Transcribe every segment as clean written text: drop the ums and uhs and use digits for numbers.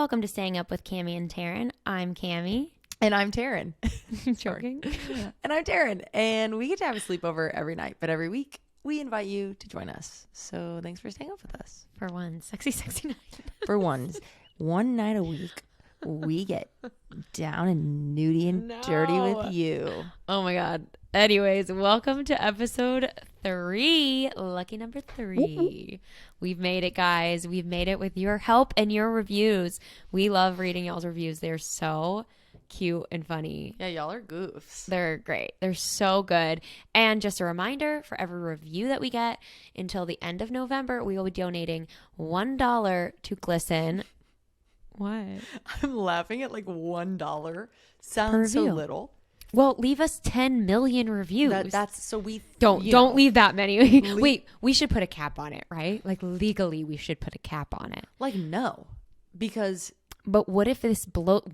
Welcome to Staying Up with Cammie and Taryn. I'm Cammie. And I'm Taryn. Joking. And I'm Taryn. And we get to have a sleepover every night, but every week we invite you to join us. So thanks for staying up with us. For one sexy night. For one night a week, we get down and nudie and dirty with you. Oh my God. Anyways, welcome to episode 3. Lucky number 3. We've made it, guys. We've made it with your help and your reviews. We love reading y'all's reviews. They're so cute and funny. Yeah, y'all are goofs. They're great. They're so good. And just a reminder, for every review that we get until the end of November, we will be donating $1 to Glisten. What? I'm laughing at like $1. Sounds so little. Well, leave us 10 million reviews. That's so we don't leave that many. Wait, we should put a cap on it, right? Like legally, we should put a cap on it. Like no, because. But what if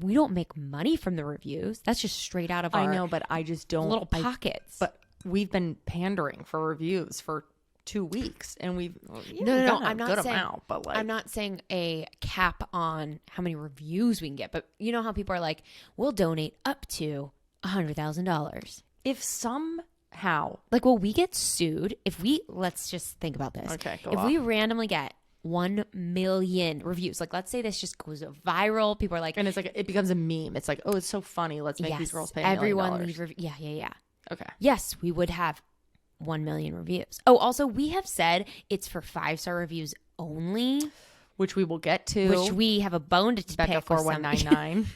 we don't make money from the reviews? That's just straight out of our. I know, but I just don't little pockets. But we've been pandering for reviews for 2 weeks, and we've no. I'm not saying amount, but like I'm not saying a cap on how many reviews we can get. But you know how people are like, we'll donate up to $100,000. If somehow, like, will we get sued if let's just think about this. Okay, if we randomly get 1 million reviews, like let's say this just goes viral, people are like, and it's like it becomes a meme. It's like, oh, it's so funny. Let's make these girls pay $1 million. Everyone leave review. Yeah. Okay. Yes, we would have 1 million reviews. Oh, also we have said it's for 5-star reviews only, which we will get to. Which we have a bone to pick with 4199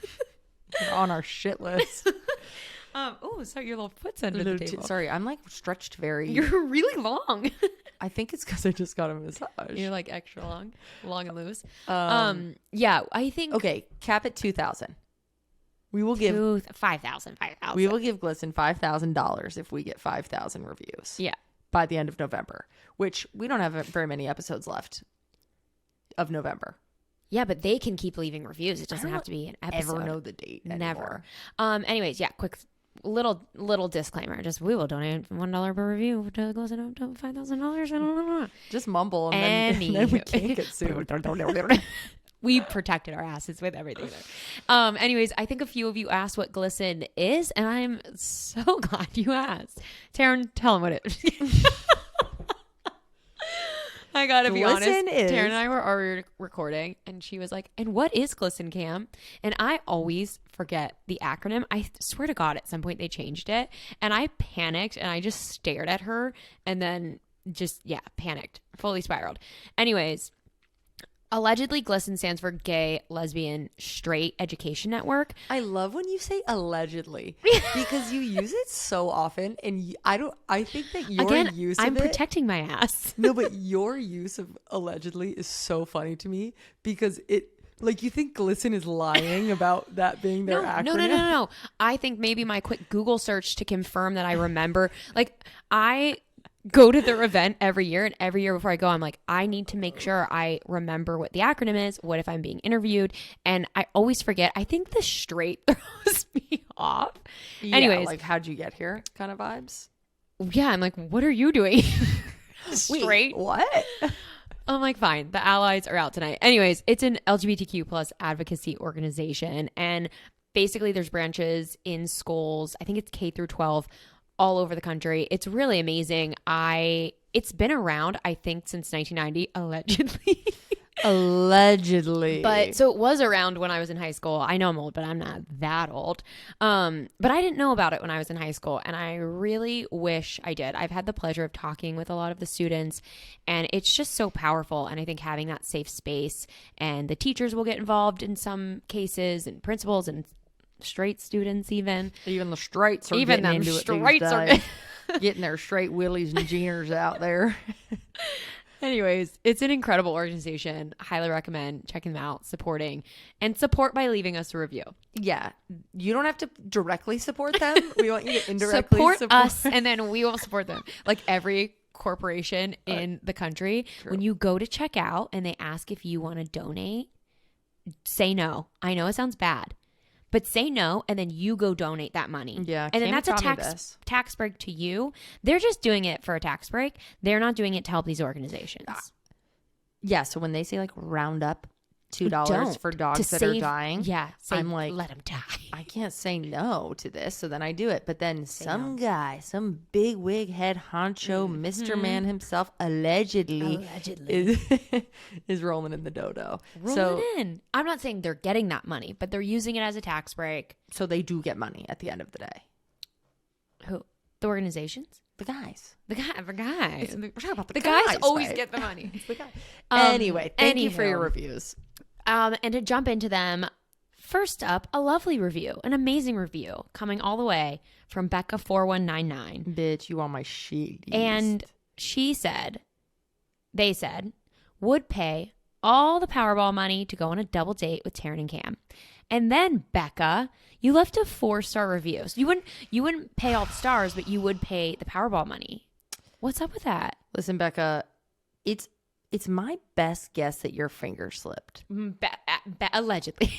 on our shit list. Oh, so your little foot's under the table. Sorry, I'm like stretched very. You're really long. I think it's because I just got a massage. You're like extra long and loose. Yeah, I think. Okay, cap at 2,000. We will give 5,000. We will give Glisten $5,000 if we get 5,000 reviews. Yeah, by the end of November, which we don't have very many episodes left of November. Yeah, but they can keep leaving reviews. It doesn't have to be an episode. Ever know the date Never. Anymore. Anyways, yeah, quick little disclaimer. Just we will donate $1 per review to Glisten up to $5,000. Just mumble and then we can't get sued. We protected our asses with everything there. Anyways, I think a few of you asked what Glisten is, and I'm so glad you asked. Taryn, tell them what it is. I gotta be honest. Taryn and I were already recording, and she was like, "And what is Glisten, Cam?" And I always forget the acronym. I swear to God, at some point they changed it, and I panicked, and I just stared at her, and then just panicked, fully spiraled. Anyways. Allegedly, Glisten stands for Gay, Lesbian, Straight Education Network. I love when you say allegedly because you use it so often, and I think that your use of it. I'm protecting my ass. No, but your use of allegedly is so funny to me because it. Like, you think Glisten is lying about that being their acronym? No. I think maybe my quick Google search to confirm that I remember. Like, I go to their event every year, and every year before I go, I'm like, I need to make sure I remember what the acronym is, what if I'm being interviewed, and I always forget. I think the straight throws me off. Yeah, anyways, like, how'd you get here kind of vibes? Yeah, I'm like, what are you doing? Straight? Wait, what? I'm like, fine, the allies are out tonight. Anyways, it's an LGBTQ plus advocacy organization, and basically there's branches in schools. I think it's K through 12 all over the country. It's really amazing. It's been around, I think, since 1990, allegedly. Allegedly. But so it was around when I was in high school. I know I'm old, but I'm not that old. But I didn't know about it when I was in high school, and I really wish I did. I've had the pleasure of talking with a lot of the students, and it's just so powerful. And I think having that safe space, and the teachers will get involved in some cases, and principals and straight students even the straights are even getting them into straights it are getting their straight willies and jeaners out there. Anyways, it's an incredible organization. Highly recommend checking them out, supporting, and support by leaving us a review. Yeah, you don't have to directly support them. We want you to indirectly support us, and then we will support them. Like every corporation in the country, when you go to check out and they ask if you want to donate, say no. I know it sounds bad, but say no, and then you go donate that money. Yeah. And then that's a tax break to you. They're just doing it for a tax break. They're not doing it to help these organizations. Yeah. So when they say like round up $2 for dogs that are dying. Yeah. I'm like, let them die. I can't say no to this. So then I do it. But then some guy, some big wig head honcho, Mr. Man himself, allegedly. Is rolling in the dodo. Rolling in. I'm not saying they're getting that money, but they're using it as a tax break. So they do get money at the end of the day. Who? The organizations? The guys. The guys. We're talking about the guys always right? get the money. It's the guy. Anyway, thank you for anywho. your reviews. And to jump into them, first up, a lovely review, an amazing review coming all the way from Becca4199. Bitch, you on my shit. And they said, would pay all the Powerball money to go on a double date with Taryn and Cam. And then, Becca, you left a 4-star review. So you wouldn't pay all the stars, but you would pay the Powerball money. What's up with that? Listen, Becca, it's my best guess that your finger slipped. Allegedly.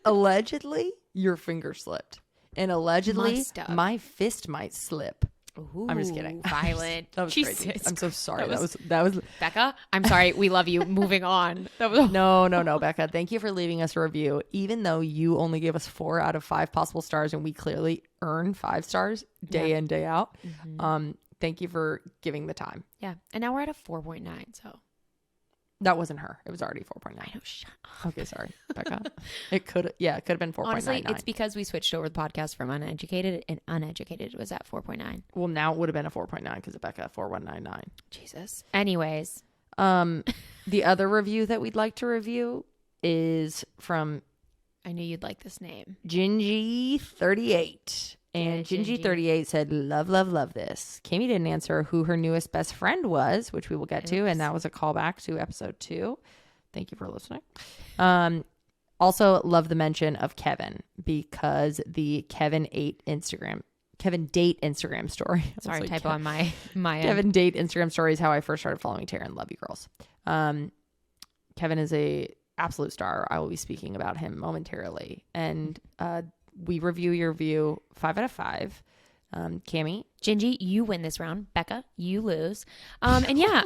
Allegedly, your finger slipped. And allegedly, Must have. my fist might slip. Ooh, I'm just kidding. Violent. That was Jesus crazy. I'm so sorry. Christ. That was Becca, I'm sorry. We love you. Moving on. That was No, Becca. Thank you for leaving us a review. Even though you only gave us 4 out of 5 possible stars and we clearly earn 5 stars day in, day out. Thank you for giving the time. Yeah. And now we're at a 4.9. So That wasn't her. It was already 4.9. I know. Shut up. Okay, sorry, Becca. It could have been 4.99. Honestly, it's because we switched over the podcast from uneducated, and uneducated was at 4.9. Well, now it would have been a 4.9 because of Becca 4199. Jesus. Anyways. The other review that we'd like to review is from I knew you'd like this name. Gingy38. And Yeah, Gingy38 said, love this. Cammie didn't answer who her newest best friend was, which we will get to. And that was a callback to episode 2. Thank you for listening. Also, love the mention of Kevin because the Kevin date Instagram story. Sorry, typo on my Kevin date Instagram story is how I first started following Taryn. Love you, girls. Kevin is a absolute star. I will be speaking about him momentarily. And we review your review 5 out of 5. Cammie, Gingy, you win this round. Becca, you lose. And yeah,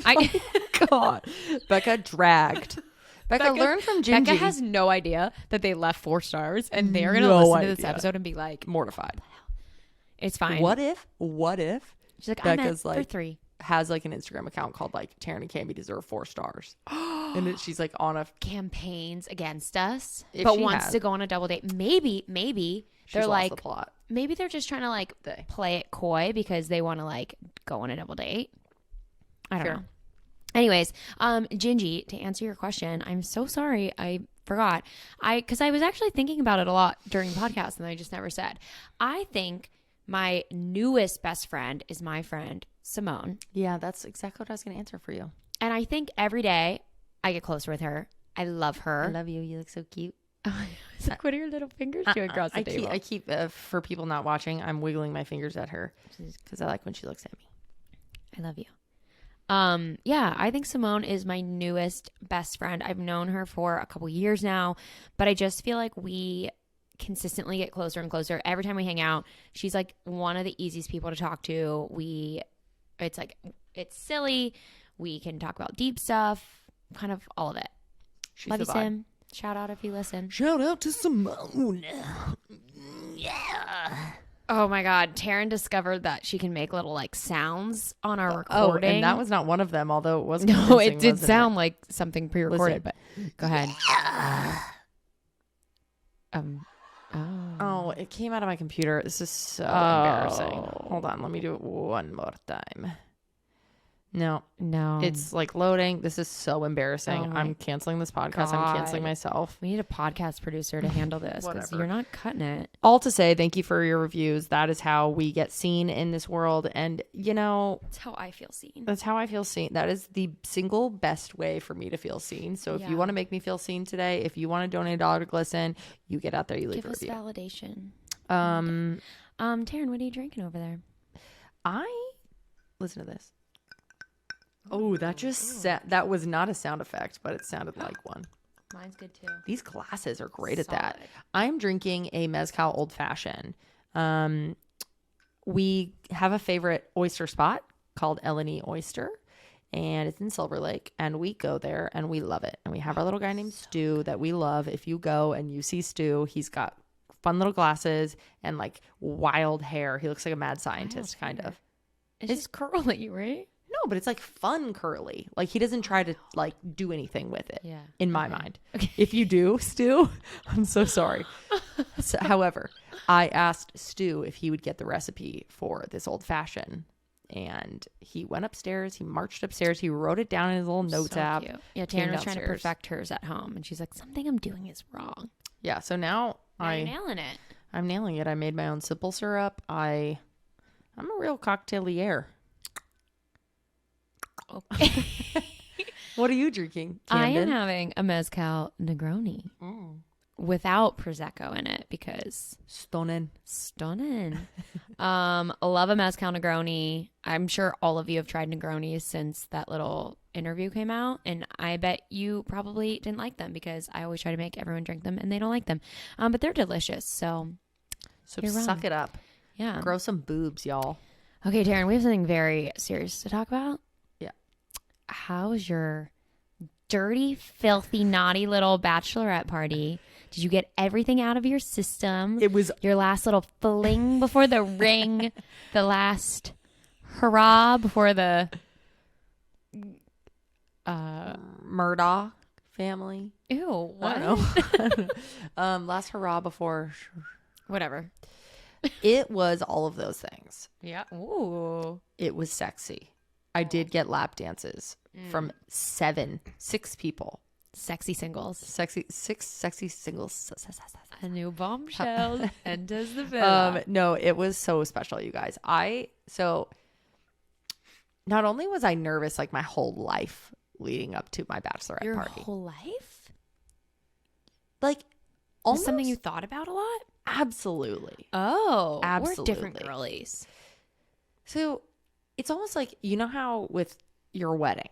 God, Becca dragged. Becca learned from Gingy. Becca has no idea that they left 4 stars, and they're gonna No listen to this idea. episode and be like, Mortified. "It's fine." What if She's like, Becca's I meant like for 3 has like an Instagram account called like Taryn and Cammie deserve 4 stars, and she's like on a campaigns against us, If but she wants has. to go on a double date. Maybe she's they're lost like, the plot. maybe they're just trying to like play it coy because they want to like go on a double date. I don't know. Anyways, Gingy, to answer your question, I'm so sorry. I forgot. Because I was actually thinking about it a lot during the podcast and I just never said. I think my newest best friend is my friend, Simone. Yeah, that's exactly what I was going to answer for you. And I think every day I get closer with her. I love her. I love you. You look so cute. It's like, what are your little fingers doing across the table? I keep for people not watching, I'm wiggling my fingers at her because I like when she looks at me. I love you. Yeah, I think Simone is my newest best friend. I've known her for a couple years now, but I just feel like we consistently get closer and closer. Every time we hang out, she's like one of the easiest people to talk to. It's silly. We can talk about deep stuff, kind of all of it. She's Love the you, vibe. Sim. Shout out if you listen. Shout out to Simone. Yeah. Oh my God. Taryn discovered that she can make little like sounds on our Oh, recording. and that was not one of them, although it was no, convincing, it did wasn't sound like something pre-recorded, Listen. but go ahead. Oh, it came out of my computer. This is so embarrassing. Hold on, let me do it one more time. No, it's like loading. This is so embarrassing. I'm canceling this podcast. I'm canceling myself. We need a podcast producer to handle this because you're not cutting it. All to say, thank you for your reviews. That is how we get seen in this world. And, you know, That's how I feel seen. that's how I feel seen. That is the single best way for me to feel seen. So if you want to make me feel seen today, if you want to donate $1 to Glisten, you get out there, you leave Give a us review. validation. Um, Taryn, what are you drinking over there? Listen to this. Oh, that was not a sound effect, but it sounded like one. Mine's good too. These glasses are great at Solid. that. I'm drinking a Mezcal Old Fashioned. We have a favorite oyster spot called Eleni Oyster, and it's in Silver Lake, and we go there and we love it. And we have our little guy named Stu that we love. If you go and you see Stu, he's got fun little glasses and like wild hair. He looks like a mad scientist, kind of. It's just curly, right? No, but it's like fun curly. Like he doesn't try to like do anything with it. Yeah. In my mind. Okay. If you do, Stu, I'm so sorry. However, I asked Stu if he would get the recipe for this old fashioned. And he went upstairs. He marched upstairs. He wrote it down in his little notes app. Cute. Yeah, Taryn was trying to perfect hers at home, and she's like, "Something I'm doing is wrong." Yeah. So now you're nailing it. I'm nailing it. I made my own simple syrup. I'm a real cocktailier. Okay. What are you drinking, Camden? I am having a mezcal Negroni without prosecco in it because stunning. Love a mezcal Negroni. I'm sure all of you have tried Negronis since that little interview came out, and I bet you probably didn't like them because I always try to make everyone drink them and they don't like them. But they're delicious. So suck it up. Yeah. Grow some boobs, y'all. Okay, Taryn, we have something very serious to talk about. Yeah. How was your dirty, filthy, naughty little bachelorette party? Did you get everything out of your system? It was your last little fling before the ring, the last hurrah before the Murdaugh family. Ew, what? I don't know. Last hurrah before whatever. It was all of those things. Yeah. Ooh. It was sexy. I did get lap dances from 6 people. Sexy singles. 6 sexy singles. A new bombshell enters the villa. No, it was so special, you guys. So not only was I nervous like my whole life leading up to my bachelorette party. Your whole life? Like almost something you thought about a lot? Absolutely. Oh, absolutely. We're different girlies. So it's almost like, you know how with your wedding,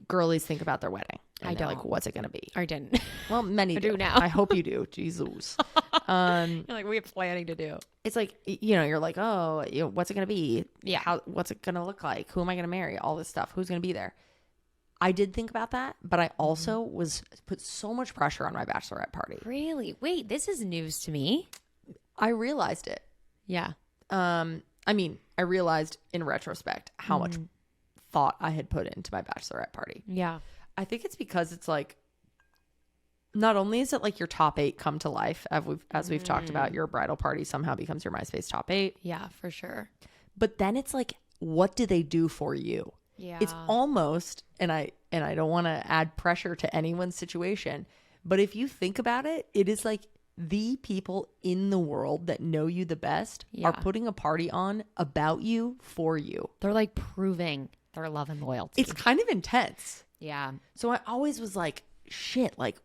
girlies think about their wedding. I don't. Like, what's it going to be? I didn't. Well, many do now. I hope you do. Jesus. You're like, we have planning to do. It's like, you're like, oh, what's it going to be? Yeah. What's it going to look like? Who am I going to marry? All this stuff. Who's going to be there? I did think about that, but I also put so much pressure on my bachelorette party. Really? Wait, this is news to me. I realized it. Yeah. I mean, I realized in retrospect how much thought I had put into my bachelorette party. Yeah. I think it's because it's like, not only is it like your top 8 come to life, as we've talked about, your bridal party somehow becomes your MySpace top 8. Yeah, for sure. But then it's like, what do they do for you? Yeah. It's almost, and I don't want to add pressure to anyone's situation, but if you think about it, it is like the people in the world that know you the best are putting a party on about you for you. They're like proving their love and loyalty. It's kind of intense. Yeah. So I always was like, shit, like,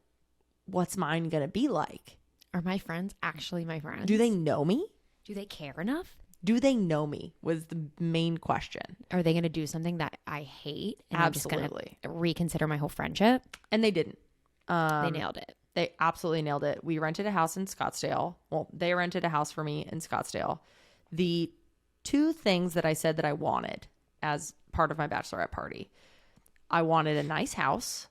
what's mine going to be like? Are my friends actually my friends? Do they know me? Do they care enough? Do they know me was the main question. Are they going to do something that I hate? And Absolutely. I'm just going to reconsider my whole friendship? And they didn't. They nailed it. They absolutely nailed it. We rented a house in Scottsdale. Well, they rented a house for me in Scottsdale. The 2 things that I said that I wanted as part of my bachelorette party, I wanted a nice house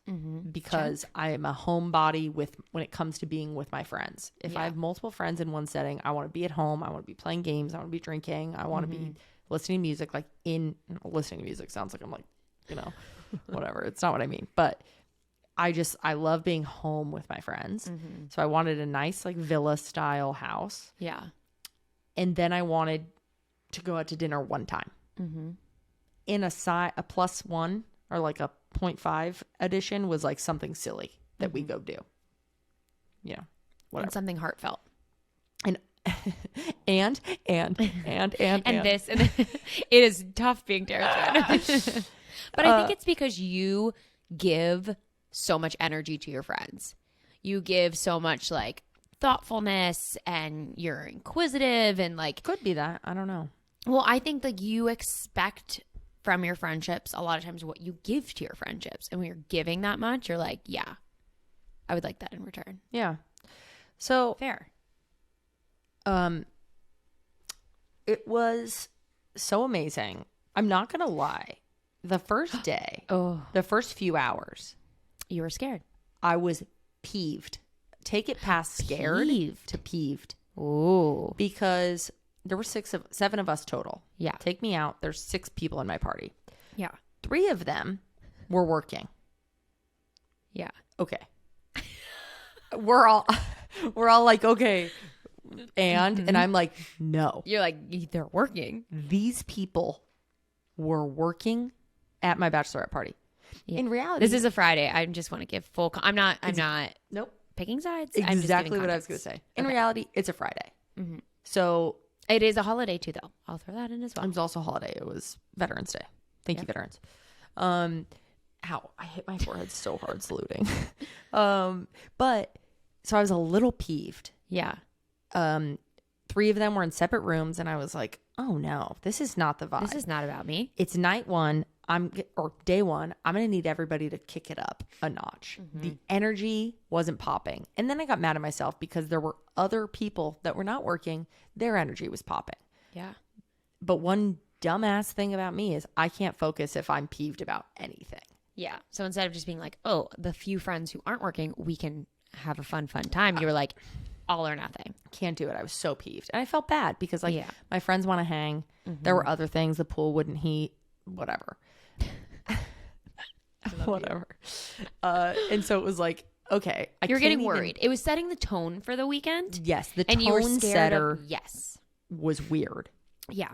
because I am a homebody when it comes to being with my friends. If I have multiple friends in one setting, I want to be at home. I want to be playing games. I want to be drinking. I want to be listening to music. Like listening to music sounds like I'm like, whatever. It's not what I mean. But I love being home with my friends. So I wanted a nice like villa style house. Yeah. And then I wanted to go out to dinner one time. In a +1 or like a 0.5 edition was like something silly that we go do. Whatever. And something heartfelt. And this it is tough being Taryn. But I think it's because you give so much energy to your friends. You give so much like thoughtfulness and you're inquisitive and like could be that. I don't know. Well, I think like you expect from your friendships a lot of times what you give to your friendships. And when you're giving that much, you're like, yeah, I would like that in return. Yeah. So fair. It was so amazing. I'm not going to lie. the first day, Oh, the first few hours, you were scared. I was peeved. Take it past scared to peeved. Oh, Because there were 7 of us total. yeah. Take me out. There's 6 people in my party. Yeah. 3 of them were working. Yeah. Okay. we're all like, okay. And I'm like, no. You're like, they're working. These people were working at my bachelorette party. Yeah. In reality, This is a Friday. I just want to give full. I'm not nope. picking sides. I'm just Exactly giving what I was context. going to say. In Okay. reality, it's a Friday. Mm-hmm. So It is a holiday too, though. I'll throw that in as well. it was also a holiday. It was Veterans Day. Thank you, veterans. Ow, I hit my forehead so hard saluting. But so I was a little peeved. Yeah. 3 of them were in separate rooms, and I was like, oh no, this is not the vibe. This is not about me. It's night 1. Or day 1. I'm going to need everybody to kick it up a notch. The energy wasn't popping. And then I got mad at myself because there were other people that were not working. Their energy was popping. Yeah. But one dumbass thing about me is I can't focus if I'm peeved about anything. Yeah. So instead of just being like, oh, the few friends who aren't working, we can have a fun time. You were like, all or nothing. Can't do it. I was so peeved. And I felt bad because Yeah. my friends want to hang. There were other things. The pool wouldn't heat. Whatever. Whatever. And so it was like, okay. You're getting worried. It was setting the tone for the weekend. Yes. The And you were tone scared setter yes. was weird. Yeah.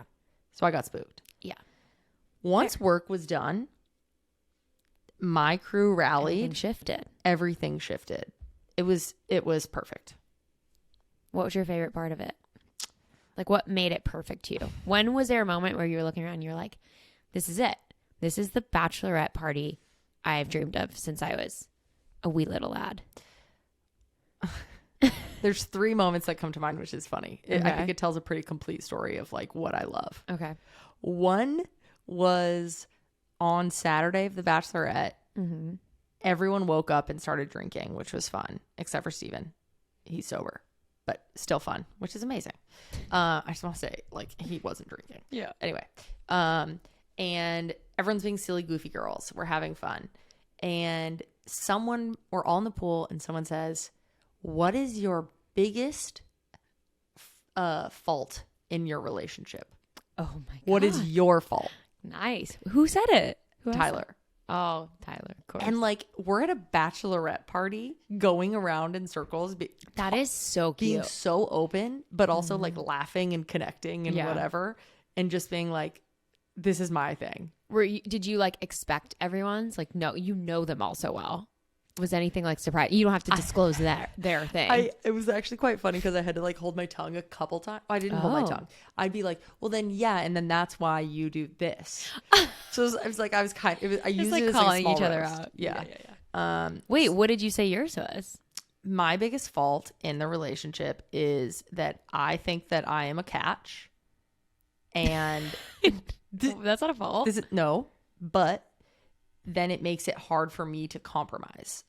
So I got spooked. Yeah. Once work was done, my crew rallied. Everything shifted. It was perfect. What was your favorite part of it? Like, what made it perfect to you? When was there a moment where you were looking around and you're like, this is it. This is the bachelorette party I've dreamed of since I was a wee little lad. There's 3 moments that come to mind, which is funny. I Okay. think it tells a pretty complete story of like what I love. Okay. One was on Saturday of the Bachelorette. Mm-hmm. Everyone woke up and started drinking, which was fun, except for Steven. He's sober, but still fun, which is amazing. I just want to say, like, he wasn't drinking. Yeah. Anyway, and everyone's being silly, goofy girls. We're having fun. And we're all in the pool, and someone says, what is your biggest fault in your relationship? Oh my God. What is your fault? Nice. Who said it? Who asked Tyler. it? Oh, Tyler, of course. And like, we're at a bachelorette party going around in circles. That is so cute. Being so open, but also like laughing and connecting and whatever. And just being like, this is my thing. Did you like expect everyone's? Like, no, you know them all so well. Was anything like surprised? You don't have to disclose their thing. It was actually quite funny because I had to like hold my tongue a couple times. I didn't hold my tongue. I'd be like, well then yeah, and then that's why you do this. So I was like, I used like it as calling like each other roast. out. Yeah. Wait, what did you say yours was? My biggest fault in the relationship is that I think that I am a catch. And That's not a fault. but then it makes it hard for me to compromise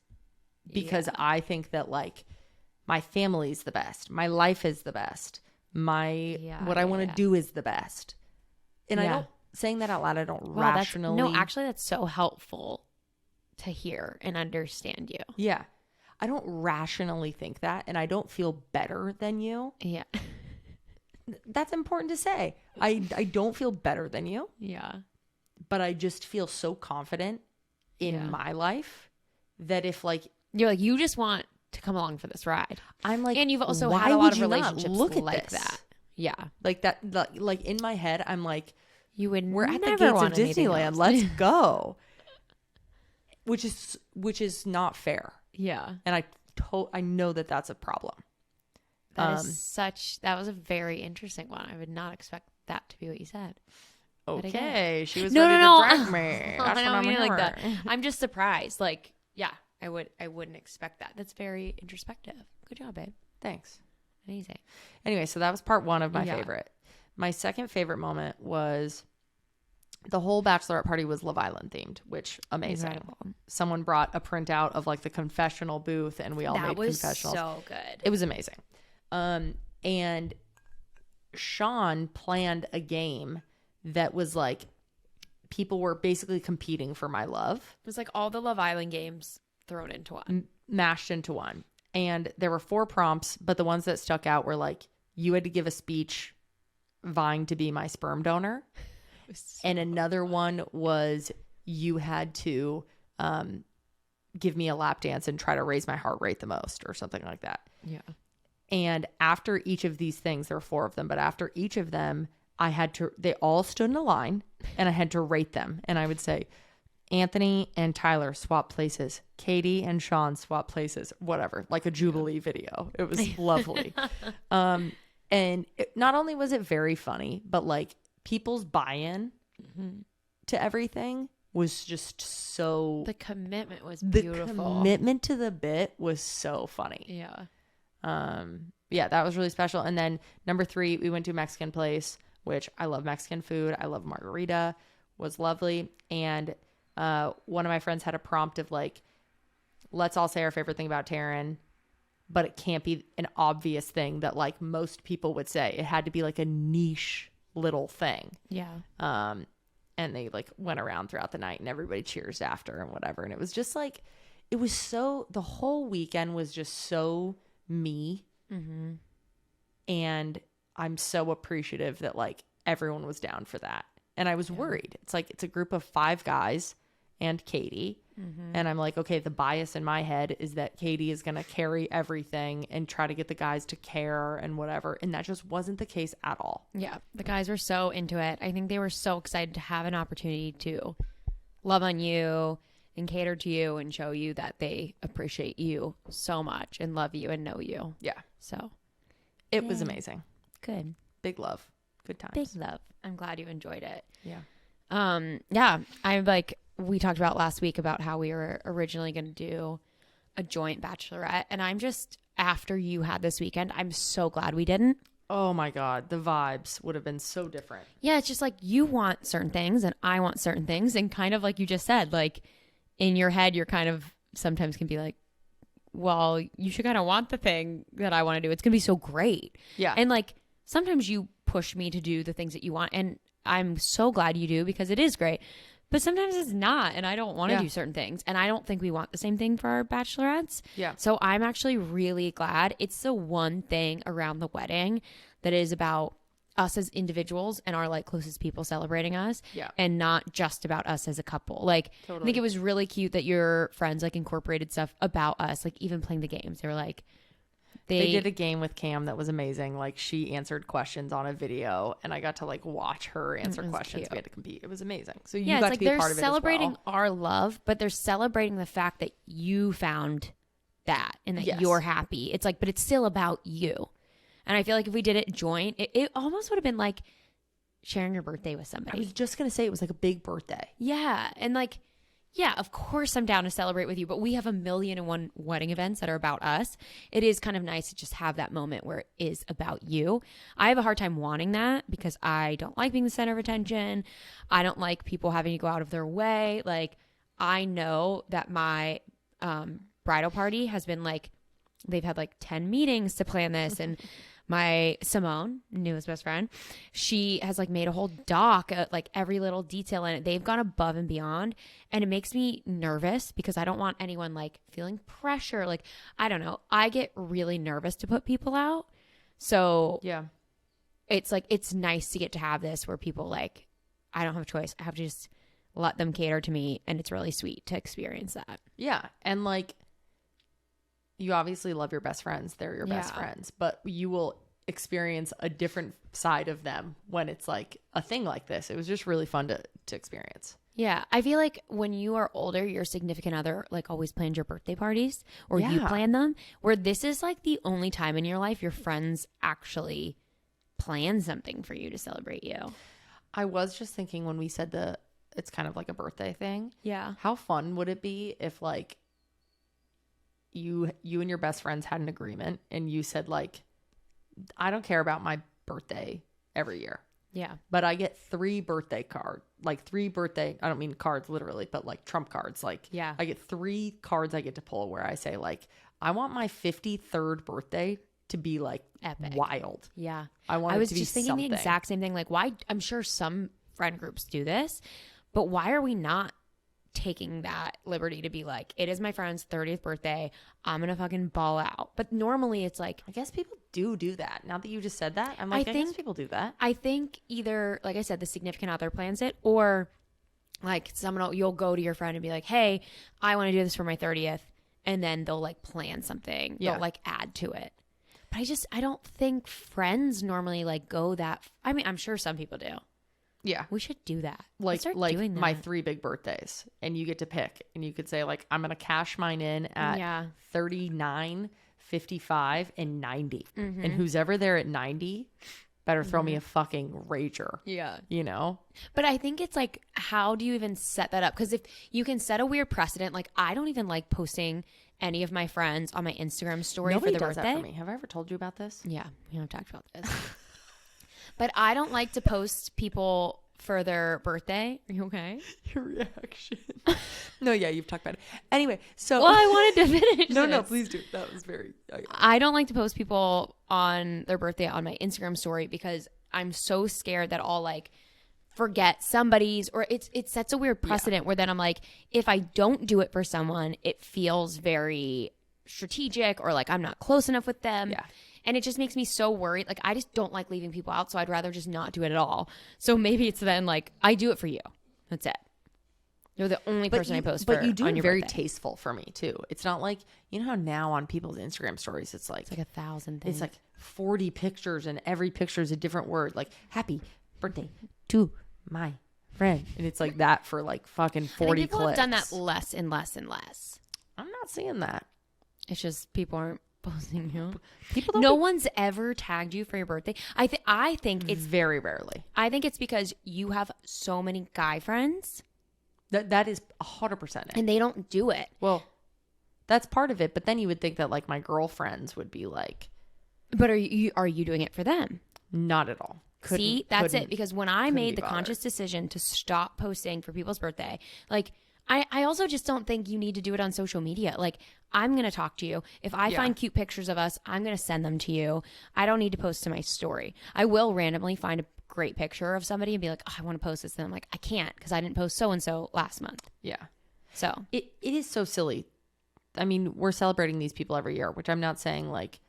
because I think that like my family's the best. My life is the best. What I want to do is the best. And I don't, saying that out loud, I don't rationally. No, actually that's so helpful to hear and understand you. Yeah. I don't rationally think that, and I don't feel better than you. Yeah. That's important to say. I don't feel better than you. Yeah. But I just feel so confident in my life that if like you're like, you just want to come along for this ride. I'm like, and you've also why had a lot would of you not relationships look at like this? that. Yeah. Like that, like in my head, I'm like, You would we're at the never gates of want anything Disneyland. else. Let's go. Which is not fair. Yeah. And I know that that's a problem. That was a very interesting one. I would not expect that to be what you said. Okay, she was No, ready no, to drag me. That's I don't what mean it like hearing. that. I'm just surprised. Like, yeah, I wouldn't expect that. That's very introspective. Good job, babe. Thanks. Amazing. Anyway, so that was part one of my favorite. My second favorite moment was the whole bachelorette party was Love Island themed, which amazing. Incredible. Someone brought a printout of like the confessional booth, and we all made confessionals. So good. It was amazing. And Sean planned a game that was like people were basically competing for my love. It was like all the Love Island games thrown into one. Mashed into one. And there were 4 prompts, but the ones that stuck out were like, you had to give a speech vying to be my sperm donor. And another one was you had to give me a lap dance and try to raise my heart rate the most or something like that. Yeah. And after each of these things, there were 4 of them, but after each of them, they all stood in a line and I had to rate them. And I would say, Anthony and Tyler swap places. Katie and Sean swap places. Whatever, like a Jubilee video. It was lovely. And not only was it very funny, but like people's buy-in to everything was just so... The commitment was beautiful. The commitment to the bit was so funny. Yeah. Yeah, that was really special. And then number 3, we went to a Mexican place, which I love Mexican food. I love margarita. Was lovely. And one of my friends had a prompt of like, let's all say our favorite thing about Taryn, but it can't be an obvious thing that like most people would say. It had to be like a niche little thing. Yeah. And they like went around throughout the night and everybody cheers after and whatever. And it was just like, it was so, the whole weekend was just so me. Mm-hmm. And I'm so appreciative that like everyone was down for that. And I was worried. It's like, it's a group of 5 guys and Katie. Mm-hmm. And I'm like, okay, the bias in my head is that Katie is going to carry everything and try to get the guys to care and whatever. And that just wasn't the case at all. Yeah. The guys were so into it. I think they were so excited to have an opportunity to love on you and cater to you and show you that they appreciate you so much and love you and know you. Yeah. So it was amazing. Good. Big love. Good times. Big love. I'm glad you enjoyed it. Yeah. Yeah. I'm like, we talked about last week about how we were originally going to do a joint bachelorette. And I'm just, after you had this weekend, I'm so glad we didn't. Oh my God. The vibes would have been so different. Yeah. It's just like you want certain things and I want certain things. And kind of like you just said, like in your head, you're kind of sometimes can be like, well, you should kind of want the thing that I want to do. It's going to be so great. Yeah. And like sometimes you push me to do the things that you want. And I'm so glad you do because it is great. But sometimes it's not, and I don't want to do certain things. And I don't think we want the same thing for our bachelorettes. Yeah. So I'm actually really glad. It's the one thing around the wedding that is about us as individuals and our like closest people celebrating us. Yeah. And not just about us as a couple. Like, I think it was really cute that your friends like incorporated stuff about us, like even playing the games. They were like, They did a game with Cam that was amazing. Like she answered questions on a video and I got to like watch her answer questions. Cute. We had to compete. It was amazing. So you yeah, got it's to be like a part of it they're celebrating as well. our love, but they're celebrating the fact that you found that and that you're happy. It's like, but it's still about you. And I feel like if we did it joint, it almost would have been like sharing your birthday with somebody. I was just going to say it was like a big birthday. Yeah. And like, yeah, of course I'm down to celebrate with you, but we have 1,000,001 wedding events that are about us. It is kind of nice to just have that moment where it is about you. I have a hard time wanting that because I don't like being the center of attention. I don't like people having to go out of their way. Like, I know that my bridal party has been like, they've had like 10 meetings to plan this. And my Simone, newest best friend, she has like made a whole doc, like every little detail in it. They've gone above and beyond. And it makes me nervous because I don't want anyone like feeling pressure. Like, I don't know. I get really nervous to put people out. So yeah, it's like, it's nice to get to have this where people like, I don't have a choice. I have to just let them cater to me. And it's really sweet to experience that. Yeah. And like, you obviously love your best friends. They're your best friends, but you will experience a different side of them when it's like a thing like this. It was just really fun to experience. Yeah. I feel like when you are older, your significant other like always planned your birthday parties or you plan them, where this is like the only time in your life your friends actually plan something for you to celebrate you. I was just thinking when we said it's kind of like a birthday thing. Yeah. How fun would it be if like you and your best friends had an agreement and you said like, I don't care about my birthday every year. Yeah. But I get 3 birthday cards, like 3 birthday, I don't mean cards literally, but like trump cards. Like I get 3 cards I get to pull where I say like, I want my 53rd birthday to be like epic, wild. Yeah. I want it to be just thinking something. the exact same thing. Like why, I'm sure some friend groups do this, But why are we not taking that liberty to be like, it is my friend's 30th birthday, I'm gonna fucking ball out? But normally it's like, I guess people do that. Now that you just said that, I'm like, I guess people do that. I think either, like I said, the significant other plans it, or like you'll go to your friend and be like, hey, I want to do this for my 30th, and then they'll like plan something. They'll like add to it. But I don't think friends normally like go that. I mean, I'm sure some people do. Yeah. We should do that. Like my 3 big birthdays, and you get to pick, and you could say like, I'm going to cash mine in at 39, 55, and 90. Mm-hmm. And who's ever there at 90 better throw me a fucking rager. Yeah. You know? But I think it's like, how do you even set that up? Because if you can set a weird precedent, like I don't even like posting any of my friends on my Instagram story Nobody for the does birthday. That for me. Have I ever told you about this? Yeah. We haven't talked about this. But I don't like to post people for their birthday. Are you okay? Your reaction. No, yeah, you've talked about it. Anyway, so. Well, I wanted to finish No, please do. That was very. I don't like to post people on their birthday on my Instagram story because I'm so scared that I'll like forget somebody's, or it sets a weird precedent where then I'm like, if I don't do it for someone, it feels very strategic, or like I'm not close enough with them. Yeah. And it just makes me so worried. Like, I just don't like leaving people out, so I'd rather just not do it at all. So maybe it's then like, I do it for you. That's it. You're the only person I post for. But you do it very birthday. tasteful for me, too. It's not like, you know how now on people's Instagram stories, it's like 1,000 things. It's like 40 pictures, and every picture is a different word. Like, happy birthday to my friend. And it's like that for like fucking 40 people clips. have done that less and less and less. I'm not seeing that. It's just people aren't posting you. People don't. No one's ever tagged you for your birthday. I think it's very rarely. I think it's because you have so many guy friends. That is 100% it. And they don't do it. Well, that's part of it. But then you would think that like my girlfriends would be like. But are you doing it for them? Not at all. See, that's it. Because when I made the conscious decision to stop posting for people's birthday, like I also just don't think you need to do it on social media. Like, I'm going to talk to you. If I find cute pictures of us, I'm going to send them to you. I don't need to post to my story. I will randomly find a great picture of somebody and be like, oh, I want to post this. And I'm like, I can't because I didn't post so-and-so last month. Yeah. So. It is so silly. I mean, we're celebrating these people every year, which I'm not saying like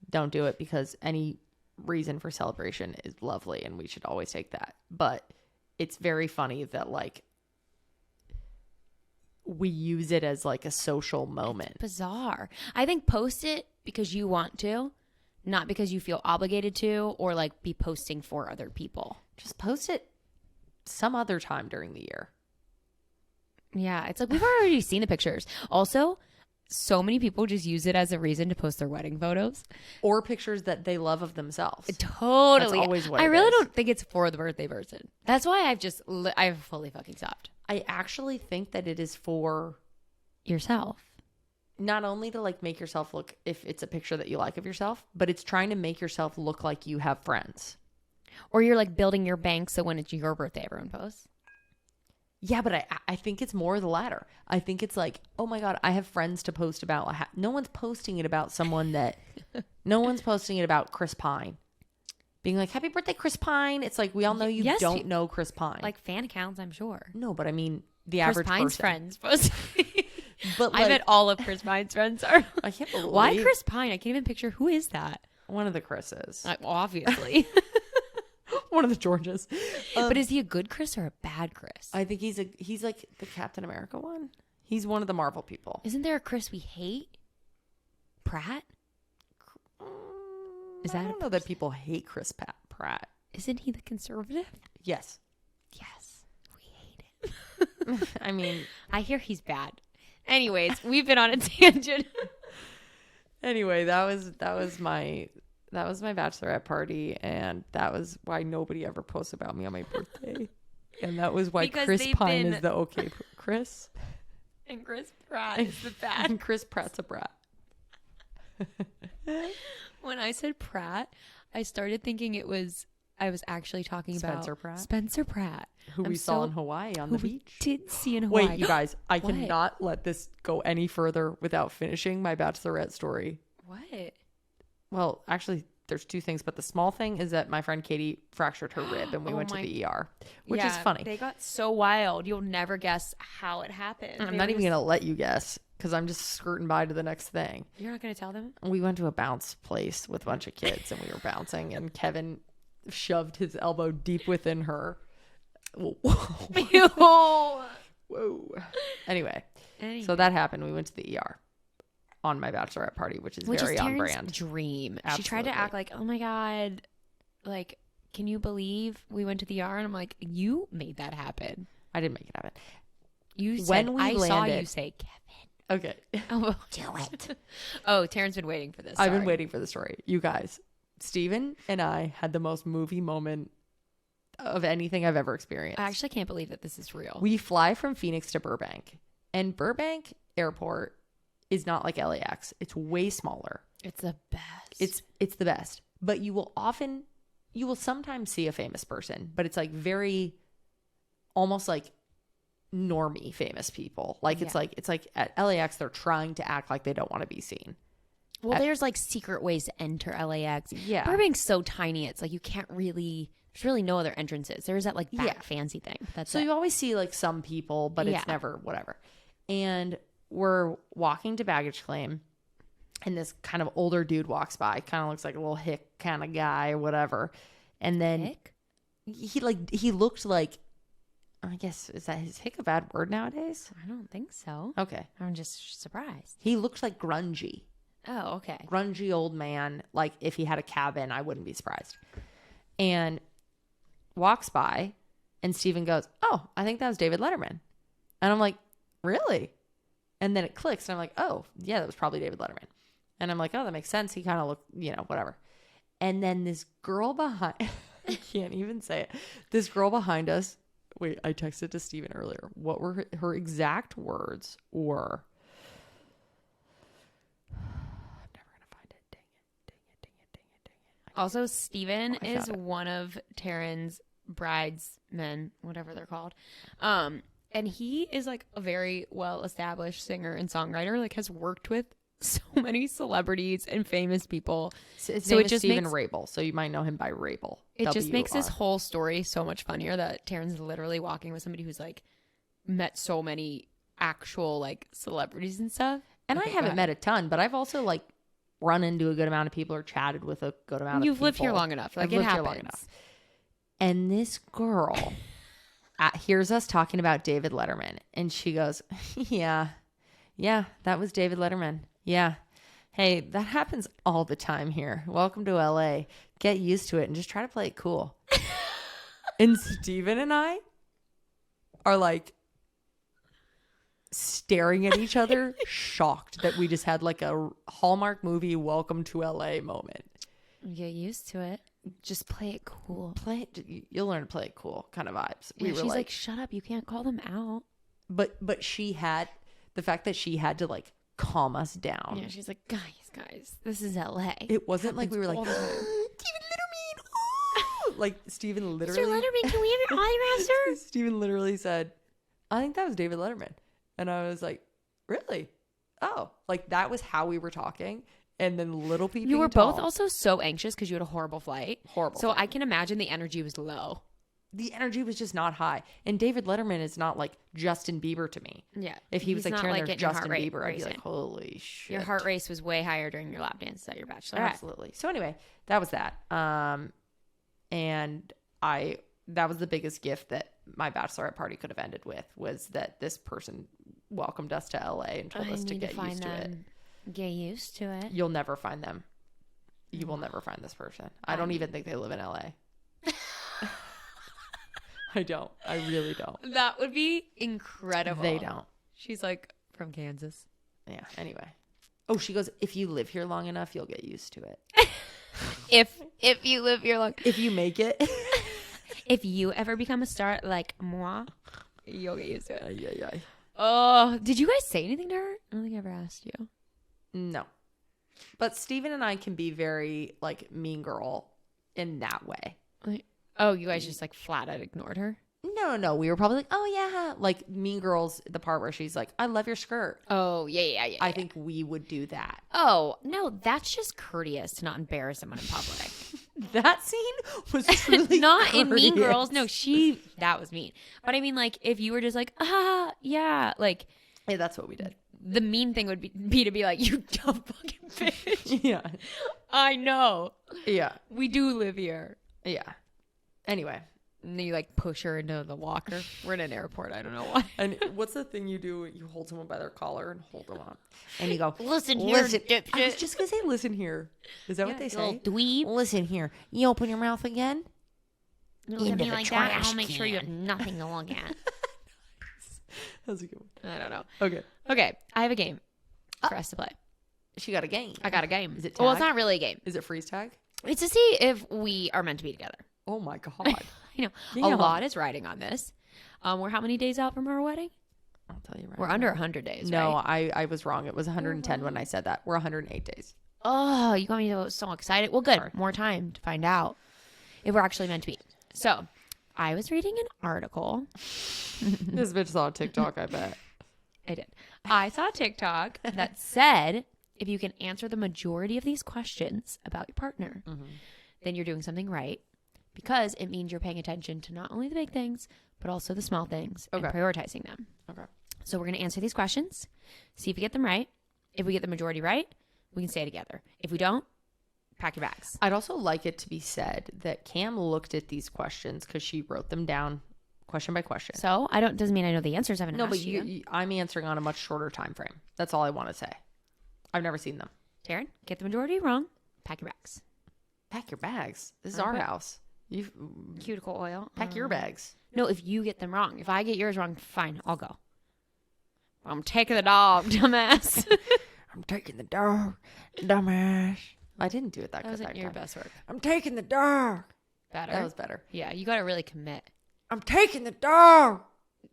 don't do it, because any reason for celebration is lovely and we should always take that. But it's very funny that like we use it as like a social moment. It's bizarre. I think post it because you want to, not because you feel obligated to, or like be posting for other people. Just post it some other time during the year. Yeah, it's like we've already seen the pictures. Also, so many people just use it as a reason to post their wedding photos or pictures that they love of themselves. Totally. That's always what I it really is. don't think it's for the birthday person. That's why I've fully fucking stopped. I actually think that it is for yourself. Not only to like make yourself look, if it's a picture that you like of yourself, but it's trying to make yourself look like you have friends. Or you're like building your bank so when it's your birthday, everyone posts. Yeah, but I think it's more the latter. I think it's like, oh my God, I have friends to post about. No one's posting it about someone that, no one's posting it about Chris Pine. Being like, happy birthday, Chris Pine. It's like, we all know you don't know Chris Pine. Like fan accounts, I'm sure. No, but I mean, the Chris average Pine's person. friends posting. But like, I bet all of Chris Pine's friends are. I can't believe. Why Chris Pine? I can't even picture. Who is that? One of the Chris's. Obviously. One of the Georges. But is he a good Chris or a bad Chris? I think he's like the Captain America one. He's one of the Marvel people. Isn't there a Chris we hate? Pratt? Is that I don't know that people hate Chris Pratt. Isn't he the conservative? Yes. Yes. We hate him. I mean, I hear he's bad. Anyways, we've been on a tangent. Anyway, that was my bachelorette party, and that was why nobody ever posts about me on my birthday. And that was why Because Chris Pine is the okay Chris. And Chris Pratt is the bad. And Chris Pratt's a brat. When I said Pratt, I started thinking I was actually talking about Spencer Pratt. Who we saw in Hawaii on the beach. Did see in Hawaii. Wait, you guys, I cannot let this go any further without finishing my bachelorette story. What? Well, actually there's two things, but the small thing is that my friend Katie fractured her rib and we went to the ER, which is funny. They got so wild. You'll never guess how it happened. I'm not even going to let you guess because I'm just skirting by to the next thing. You're not going to tell them? We went to a bounce place with a bunch of kids and we were bouncing and Kevin shoved his elbow deep within her. Whoa. Anyway, so that happened. We went to the ER on my bachelorette party, which is very on brand. Dream. Absolutely. She tried to act like, oh my God, like, can you believe we went to the ER? And I'm like, you made that happen. I didn't make it happen. You said, I saw you say, Kevin. Okay. Oh, do it. Oh, Taryn's been waiting for this. I've been waiting for the story. You guys, Steven and I had the most movie moment of anything I've ever experienced. I actually can't believe that this is real. We fly from Phoenix to Burbank, and Burbank Airport is not like LAX. It's way smaller. It's the best. It's the best. But you will sometimes see a famous person, but it's like very almost like normie famous people. Like it's like at LAX they're trying to act like they don't want to be seen. Well, there's like secret ways to enter LAX. Yeah. Burbank's so tiny. It's like you can't really, there's really no other entrances. There's that like back fancy thing. That's so you always see like some people, but it's never whatever. And we're walking to baggage claim and this kind of older dude walks by, kind of looks like a little hick kind of guy or whatever. And then hick? he looked like, I guess, is that his hick a bad word nowadays? I don't think so. Okay. I'm just surprised. He looked like grungy. Oh, okay. Grungy old man. Like if he had a cabin, I wouldn't be surprised. And walks by and Steven goes, oh, I think that was David Letterman. And I'm like, really? And then it clicks and I'm like, oh, yeah, that was probably David Letterman. And I'm like, oh, that makes sense. He kind of looked, whatever. And then this girl behind, I can't even say it. This girl behind us, wait, I texted to Steven earlier. What were her exact words were? I'm never going to find it. Dang it. Also, Steven is one of Taryn's bridesmen, whatever they're called. And he is like a very well-established singer and songwriter, like has worked with so many celebrities and famous people. So it just Steven Rabel. So you might know him by Rabel. It just makes this whole story so much funnier that Taryn's literally walking with somebody who's like met so many actual like celebrities and stuff. And I haven't met a ton, but I've also like run into a good amount of people or chatted with a good amount of people. You've lived here long enough. Like it happens. And this girl hears us talking about David Letterman and she goes, yeah, that was David Letterman. Yeah. Hey, that happens all the time here. Welcome to LA. Get used to it and just try to play it cool. And Steven and I are like staring at each other, shocked that we just had like a Hallmark movie welcome to LA moment. Get used to it. Just play it cool. You'll learn to play it cool kind of vibes. Yeah, she's like, shut up. You can't call them out. But she had the fact that she had to like calm us down. Yeah, she's like, guys, this is LA. It wasn't like we were like, David Letterman. Oh! Like Steven literally. Mr. Letterman, can we have your autograph, sir? Steven literally said, I think that was David Letterman. And I was like, really? Oh, like that was how we were talking. And then little people. You were both also so anxious because you had a horrible flight. Horrible. So I can imagine the energy was low. The energy was just not high. And David Letterman is not like Justin Bieber to me. Yeah. If he was like turning there's Justin Bieber, I'd be like, holy shit. Your heart race was way higher during your lap dances at your Bachelorette. Absolutely. So anyway, that was that. And that was the biggest gift that my Bachelorette party could have ended with, was that this person welcomed us to LA and told us to get used to it. Get used to it. You'll never find them. You will never find this person. I don't even think they live in LA. I don't. I really don't. That would be incredible. They don't. She's like from Kansas. Yeah. Anyway. Oh, she goes, if you live here long enough, you'll get used to it. If you live here long. If you make it. If you ever become a star like moi, you'll get used to it. Yeah. Oh, did you guys say anything to her? I don't think I ever asked you. No. But Steven and I can be very like mean girl in that way. Oh, you guys just like flat out ignored her? No. We were probably like, oh yeah, like Mean Girls, the part where she's like, I love your skirt. Oh yeah. I think we would do that. Oh no, that's just courteous to not embarrass someone in public. That scene was truly not courteous. in Mean Girls. No, that was mean. But I mean, like, if you were just like, yeah, like, Yeah, that's what we did. The mean thing would be to be like, you dumb fucking bitch. Yeah. I know. Yeah. We do live here. Yeah. Anyway. And then you like push her into the walker. We're in an airport. I don't know why. And what's the thing you do? You hold someone by their collar and hold them up. And you go, listen here, dipshit. I was just going to say, listen here. Is that what they say? Dweeb. listen here. You open your mouth again? Look at me like that. I'll make sure you have nothing to look at. That's a good one. I don't know. Okay. I have a game for us to play. She got a game. I got a game. Is it Well, it's tag? not really a game. Is it freeze tag? It's to see if we are meant to be together. Oh my God. You know, Damn. a lot is riding on this. We're how many days out from our wedding? I'll tell you right We're now. under 100 days, No, right? I was wrong. It was 110 when I said that. We're 108 days. Oh, you got me so excited. Well, good. Sorry. More time to find out if we're actually meant to be. So, I was reading an article. This bitch saw a TikTok, I bet. I did. I saw a TikTok that said if you can answer the majority of these questions about your partner, then you're doing something right because it means you're paying attention to not only the big things, but also the small things and prioritizing them. Okay. So we're going to answer these questions, see if we get them right. If we get the majority right, we can stay together. If we don't, pack your bags. I'd also like it to be said that Cam looked at these questions because she wrote them down question by question. So doesn't mean I know the answers. I haven't No, asked but you. I'm answering on a much shorter time frame. That's all I want to say. I've never seen them. Taryn, get the majority wrong, pack your bags. Pack your bags. This is our Okay. house. You Cuticle oil. pack your bags. No, if you get them wrong. If I get yours wrong, fine, I'll go. I'm taking the dog, dumbass. I'm taking the dog, dumbass. I didn't do it that That good wasn't that your time. best work. I'm taking the dog. Better. That was better. Yeah, you got to really commit. I'm taking the dog.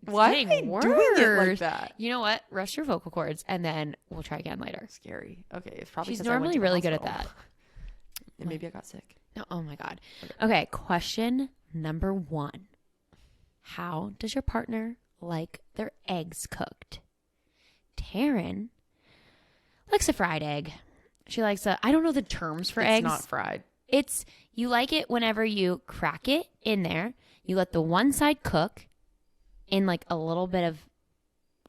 Why getting are they doing it like worse. that? You know what? Rest your vocal cords, and then we'll try again later. Scary. Okay, it's probably She's 'cause I went normally to the really good at hospital. that. And maybe I got sick. No, oh my God. Okay, question number 1. How does your partner like their eggs cooked? Taryn likes a fried egg. She likes I don't know the terms for eggs. It's not fried. It's, you like it whenever you crack it in there, you let the one side cook in like a little bit of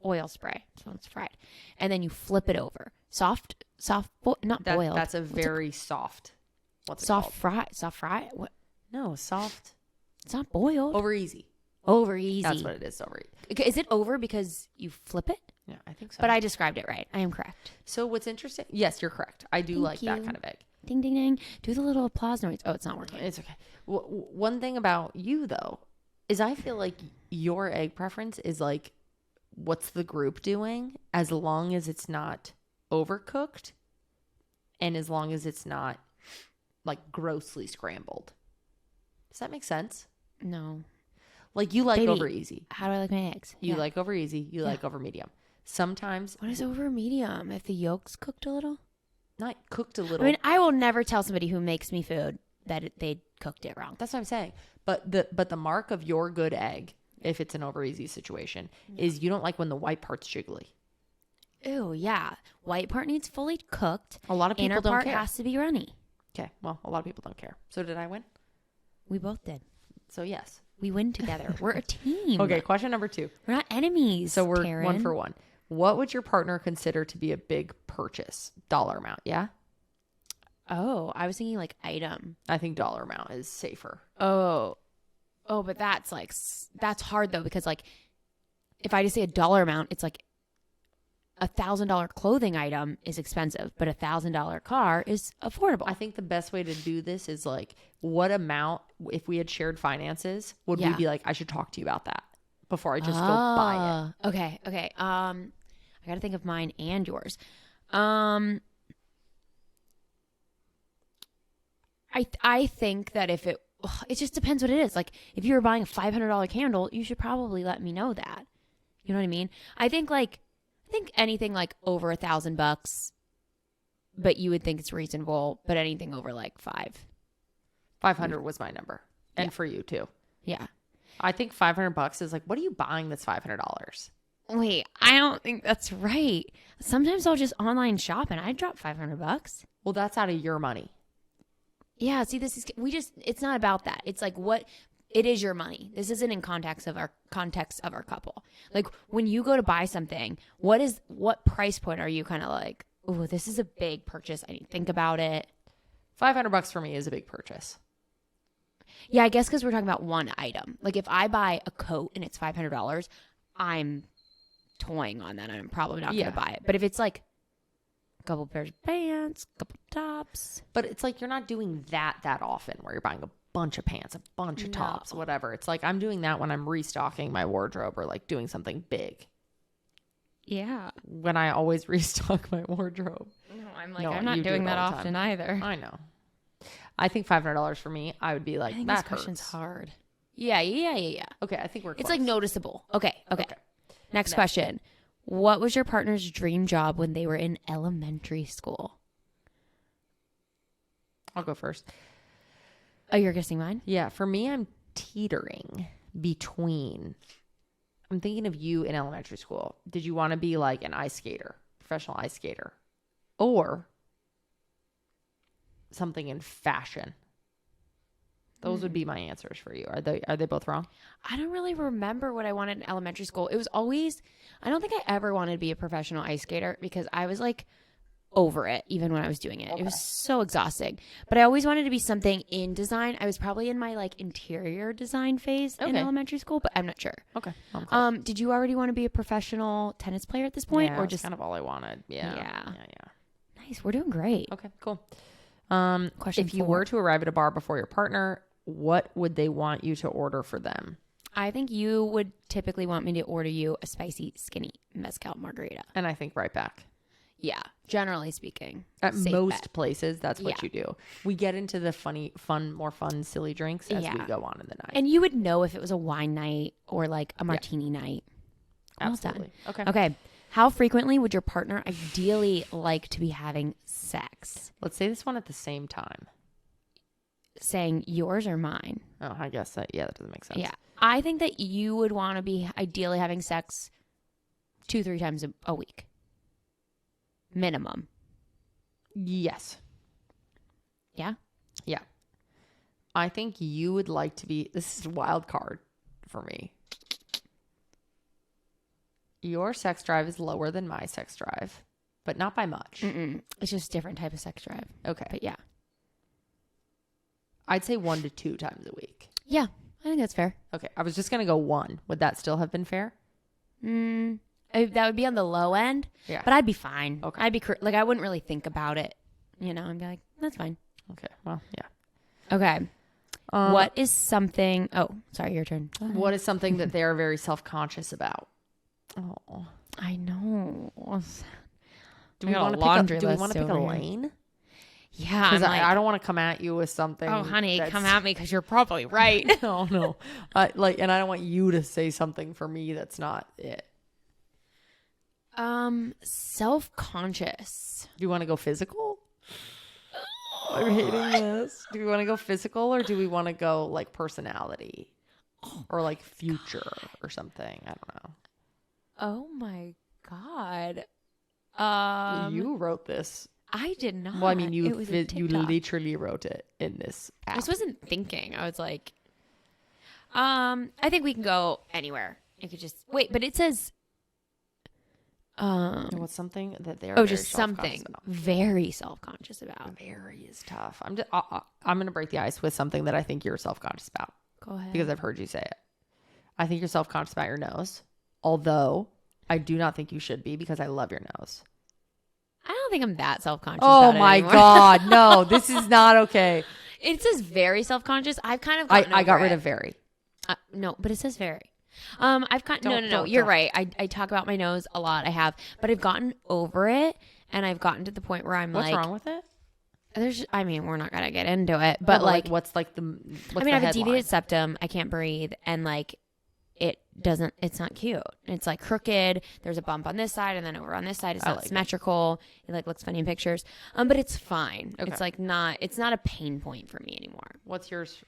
oil spray, so it's fried, and then you flip it over. Not boiled. That's a very soft. What's it soft called? fry. What? No, soft. It's not boiled. Over easy. Over easy. That's what it is. Over easy. Is it over because you flip it? Yeah, I think so. But I described it right. I am correct. So what's interesting? Yes, you're correct. I do Thank like that you. kind of egg. Ding, ding, ding. Do the little applause noise. Oh, it's not working. It's okay. One thing about you though is I feel like your egg preference is like, what's the group doing? As long as it's not overcooked, and as long as it's not like grossly scrambled. Does that make sense? No. Like you like Baby, over easy. How do I like my eggs? You Yeah. like over easy. You like over medium. Sometimes What is over medium? If the yolk's cooked a little? not cooked a little. I mean, I will never tell somebody who makes me food that they cooked it wrong. That's what I'm saying. But the mark of your good egg, if it's an over easy situation, is you don't like when the white part's jiggly. Ew, yeah. White part needs fully cooked. A lot of people Inner don't part care. has to be runny. Okay, well, a lot of people don't care. So did I win? We both did. So yes. We win together. We're a team. Okay, question number 2. We're not enemies. So we're Taryn. 1 for 1. What would your partner consider to be a big purchase? Dollar amount, yeah? Oh, I was thinking like item. I think dollar amount is safer. Oh, but that's like, that's hard though, because like, if I just say a dollar amount, it's like $1,000 clothing item is expensive, but $1,000 car is affordable. I think the best way to do this is like, what amount, if we had shared finances, would we Yeah. be like, I should talk to you about that before I just go buy it? Okay. I got to think of mine and yours. I think that if it just depends what it is. Like if you were buying a $500 candle, you should probably let me know that. You know what I mean? I think anything like over $1,000, but you would think it's reasonable. But anything over like 500. 500 was my number. And Yeah. for you too. Yeah. I think $500 is like, what are you buying that's $500? Wait, I don't think that's right. Sometimes I'll just online shop and I drop $500. Well, that's out of your money. Yeah, see, it's not about that. It's like it is your money. This isn't in context of our couple. Like when you go to buy something, what price point are you kind of like, oh, this is a big purchase. I need to think about it. $500 for me is a big purchase. Yeah, I guess because we're talking about one item. Like if I buy a coat and it's $500, I'm toying on that. I'm probably not going to buy it. But if it's like a couple pairs of pants, a couple tops. But it's like you're not doing that often where you're buying a bunch of pants, a bunch of tops, whatever. It's like I'm doing that when I'm restocking my wardrobe or like doing something big. Yeah. When I always restock my wardrobe. No, I'm not doing that often either. I know. I think $500 for me, I would be like, I think that this question's hurts. hard. Yeah. Okay, I think we're close. It's like noticeable. Okay. Next question. What was your partner's dream job when they were in elementary school? I'll go first. Oh, you're guessing mine? Yeah, for me, I'm teetering between. I'm thinking of you in elementary school. Did you want to be like an ice skater, professional ice skater, or something in fashion? Those would be my answers for you. Are they both wrong? I don't really remember what I wanted in elementary school. It was always, I don't think I ever wanted to be a professional ice skater because I was like over it even when I was doing it. Okay. It was so exhausting. But I always wanted to be something in design. I was probably in my like interior design phase in elementary school, but I'm not sure. Okay. Did you already want to be a professional tennis player at this point, Yeah, or just kind of all I wanted? Yeah. Nice. We're doing great. Okay, cool. Question if you 4. were to arrive at a bar before your partner, what would they want you to order for them? I think you would typically want me to order you a spicy, skinny mezcal margarita. And I think right back. Yeah, generally speaking. At most places, that's what you do. We get into the more fun, silly drinks as we go on in the night. And you would know if it was a wine night or like a martini night. Well Absolutely. Done. Okay. How frequently would your partner ideally like to be having sex? Let's say this one at the same time. Saying yours or mine? Oh, I guess that doesn't make sense. Yeah. I think that you would want to be ideally having sex 2-3 times a week. Minimum. Yes. Yeah? Yeah. I think you would like to be, this is a wild card for me. Your sex drive is lower than my sex drive, but not by much. It's just a different type of sex drive. Okay. But yeah. I'd say 1 to 2 times a week. Yeah, I think that's fair. Okay. I was just going to go 1. Would that still have been fair? That would be on the low end. Yeah. But I'd be fine. Okay. I'd be like, I wouldn't really think about it. You know, I'd be like, that's fine. Okay. Well, yeah. Okay. What is something... Oh, sorry, your turn. What is something that they are very self-conscious about? Oh, I know. Do we want to pick a lane? Yeah, because I don't want to come at you with something. Oh, honey, come at me because you're probably right. No. And I don't want you to say something for me that's not it. Self-conscious. Do you want to go physical? I'm hating this. Do we want to go physical or do we want to go like personality or like future or something? I don't know. Oh my God. You wrote this. I did not. Well, I mean, you literally wrote it in this app. I just wasn't thinking. I was like, I think we can go anywhere. You could just wait, but it says, what's something that they're just something very self-conscious about. Very is tough. I'm going to break the ice with something that I think you're self-conscious about. Go ahead. Because I've heard you say it. I think you're self-conscious about your nose. Although I do not think you should be because I love your nose. I don't think I'm that self-conscious Oh about it my anymore. God. No, this is not okay. It says very self-conscious. I've kind of gotten I got over rid it. of very. No, but it says very. I've got no. You're right. I talk about my nose a lot. I have, but I've gotten over it, and I've gotten to the point where I'm What's wrong with it? We're not gonna get into it, but like, what's like the? What's I have the a deviated septum. I can't breathe, and like, it's not cute. It's like crooked. There's a bump on this side, and then over on this side, it's not symmetrical. It like looks funny in pictures. But it's fine. Okay. It's like it's not a pain point for me anymore. What's yours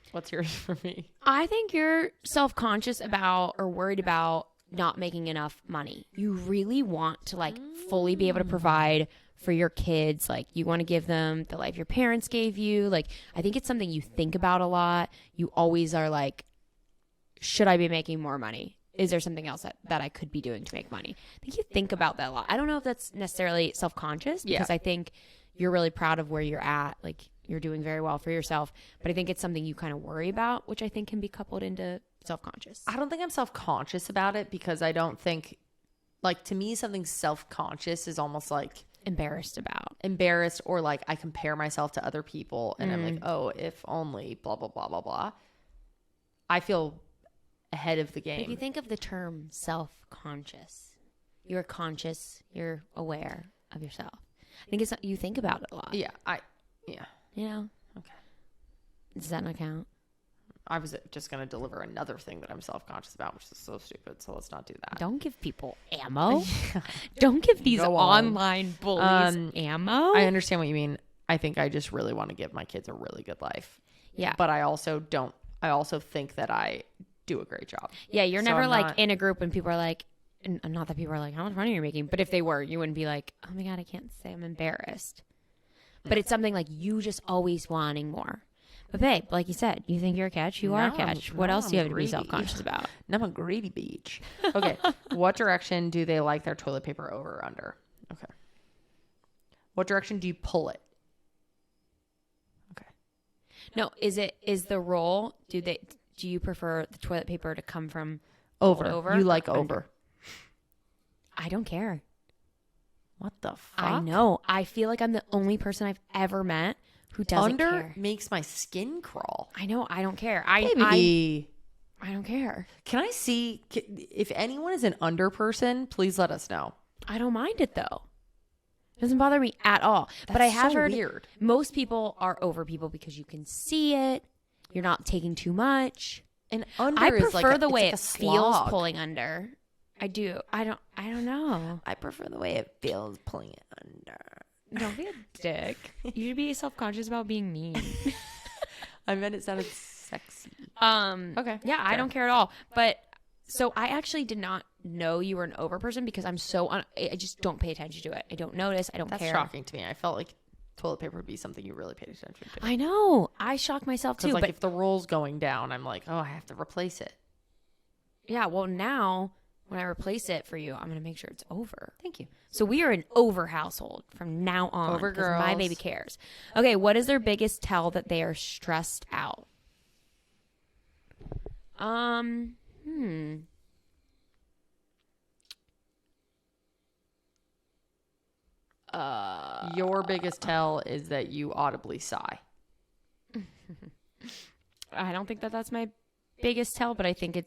for me? I think you're self-conscious about or worried about not making enough money. You really want to like fully be able to provide for your kids. Like you want to give them the life your parents gave you. Like I think it's something you think about a lot. You always are like, should I be making more money? Is there something else that I could be doing to make money? I think you think about that a lot. I don't know if that's necessarily self-conscious because I think you're really proud of where you're at. Like you're doing very well for yourself. But I think it's something you kind of worry about, which I think can be coupled into self-conscious. I don't think I'm self-conscious about it because I don't think, like, to me, something self-conscious is almost like embarrassed or like I compare myself to other people and I'm like, oh, if only blah, blah, blah, blah, blah. I feel ahead of the game. If you think of the term self-conscious, you're conscious, you're aware of yourself. I think it's you think about it a lot. Yeah. You know? Okay. Does that not count? I was just going to deliver another thing that I'm self-conscious about, which is so stupid. So let's not do that. Don't give people ammo. Don't give these online bullies ammo. I understand what you mean. I think I just really want to give my kids a really good life. Yeah. But I also think that I do a great job. Yeah. You're never like in a group and people are like, and not that people are like, how much money are you making? But if they were, you wouldn't be like, oh my God, I can't say I'm embarrassed. But it's something like you just always wanting more. But babe, like you said, you think you're a catch. You are a catch. What else do you have to be self-conscious about? And I'm a greedy beach. Okay. What direction do they like their toilet paper over or under? Okay. What direction do you pull it? Okay. No, is the roll, do you prefer the toilet paper to come from over? You like over. I don't care. What the fuck? I know. I feel like I'm the only person I've ever met who doesn't care. Makes my skin crawl. I know. I don't care. I don't care. Can I see if anyone is an under person? Please let us know. I don't mind it though. It doesn't bother me at all. But I have heard weird. Most people are over people because you can see it. You're not taking too much. And under I is prefer like the way like it feels pulling under. I do. I don't know. I prefer the way it feels pulling it under. Don't be a dick. You should be self-conscious about being mean. I meant it sounded sexy. Okay. Yeah, I don't care at all. But so I actually did not know you were an over person because I'm I just don't pay attention to it. I don't notice. I don't care. That's shocking to me. I felt like toilet paper would be something you really paid attention to. I know. I shock myself too. Like but if the roll's going down, I'm like, oh, I have to replace it. Yeah. Well, now when I replace it for you, I'm going to make sure it's over. Thank you. So we are an over household from now on. Over girls. My baby cares. Okay. What is their biggest tell that they are stressed out? Your biggest tell is that you audibly sigh. I don't think that's my biggest tell, but I think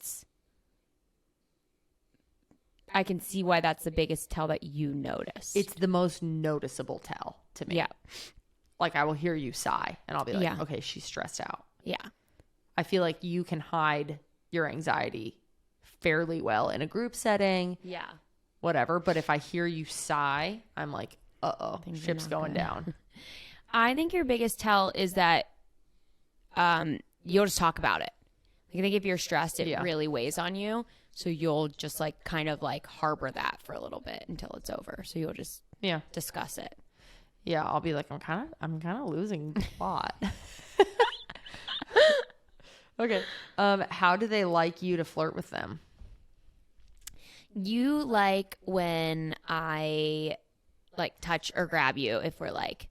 I can see why that's the biggest tell that you notice. It's the most noticeable tell to me. Yeah. Like I will hear you sigh and I'll be like, Yeah. okay, she's stressed out. Yeah. I feel like you can hide your anxiety fairly well in a group setting. Yeah. Whatever. But if I hear you sigh, I'm like, uh-oh, ship's going down. I think your biggest tell is that you'll just talk about it. Like, I think if you're stressed, it really weighs on you. So you'll just like kind of like harbor that for a little bit until it's over. So you'll just discuss it. Yeah, I'll be like, I'm kind of losing plot. Okay. How do they like you to flirt with them? You like when I like touch or grab you if we're like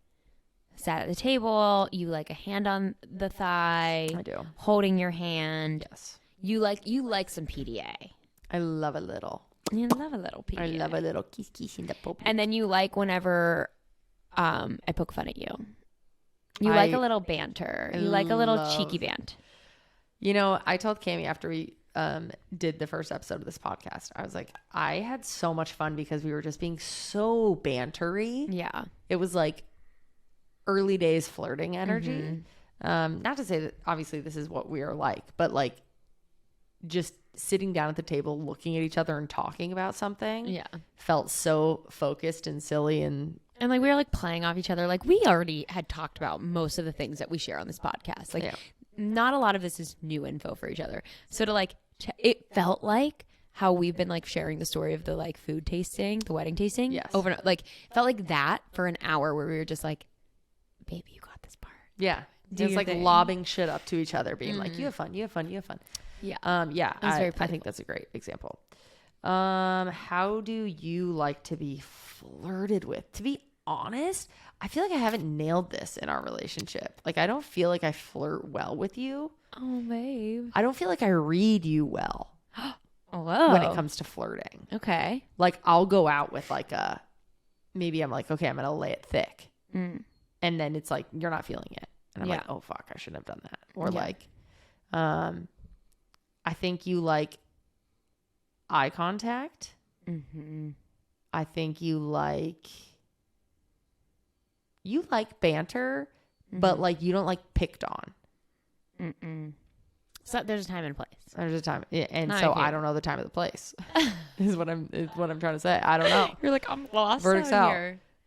sat at the table. You like a hand on the thigh. I do. Holding your hand. Yes. You like some PDA. I love a little. You love a little PDA. I love a little kiss in the popo. And then you like whenever I poke fun at you. You like a little banter. You like a little cheeky bant. You know, I told Cammie after we did the first episode of this podcast, I was like, I had so much fun because we were just being so bantery. Yeah. It was like early days flirting energy. Not to say that obviously this is what we are like, but like just sitting down at the table, looking at each other and talking about something felt so focused and silly and like we were like playing off each other. Like we already had talked about most of the things that we share on this podcast. Like not a lot of this is new info for each other. So to like, it felt like how we've been like sharing the story of the like food tasting, the wedding tasting. Yes. Over and like, felt like that for an hour where we were just like, baby, you got this part. Yeah. Do It's your like thing. lobbing shit up to each other, being like, you have fun, you have fun, you have fun. Yeah. Yeah. It was very I think that's a great example. How do you like to be flirted with? To be honest, I feel like I haven't nailed this in our relationship. Like, I don't feel like I flirt well with you. Oh, babe. I don't feel like I read you well Whoa. when it comes to flirting. Okay. Like, I'll go out with like maybe I'm like, okay, I'm going to lay it thick. Mm. And then it's like, you're not feeling it. And I'm Yeah. like, oh, fuck, I shouldn't have done that. Or Yeah. like, I think you like eye contact. Mm-hmm. I think you like banter, but like you don't like picked on. Mm-mm. So there's a time and place. There's a time, and No, so I I don't know the time of the place. is what I'm trying to say. I don't know. You're like, I'm lost Verdict's out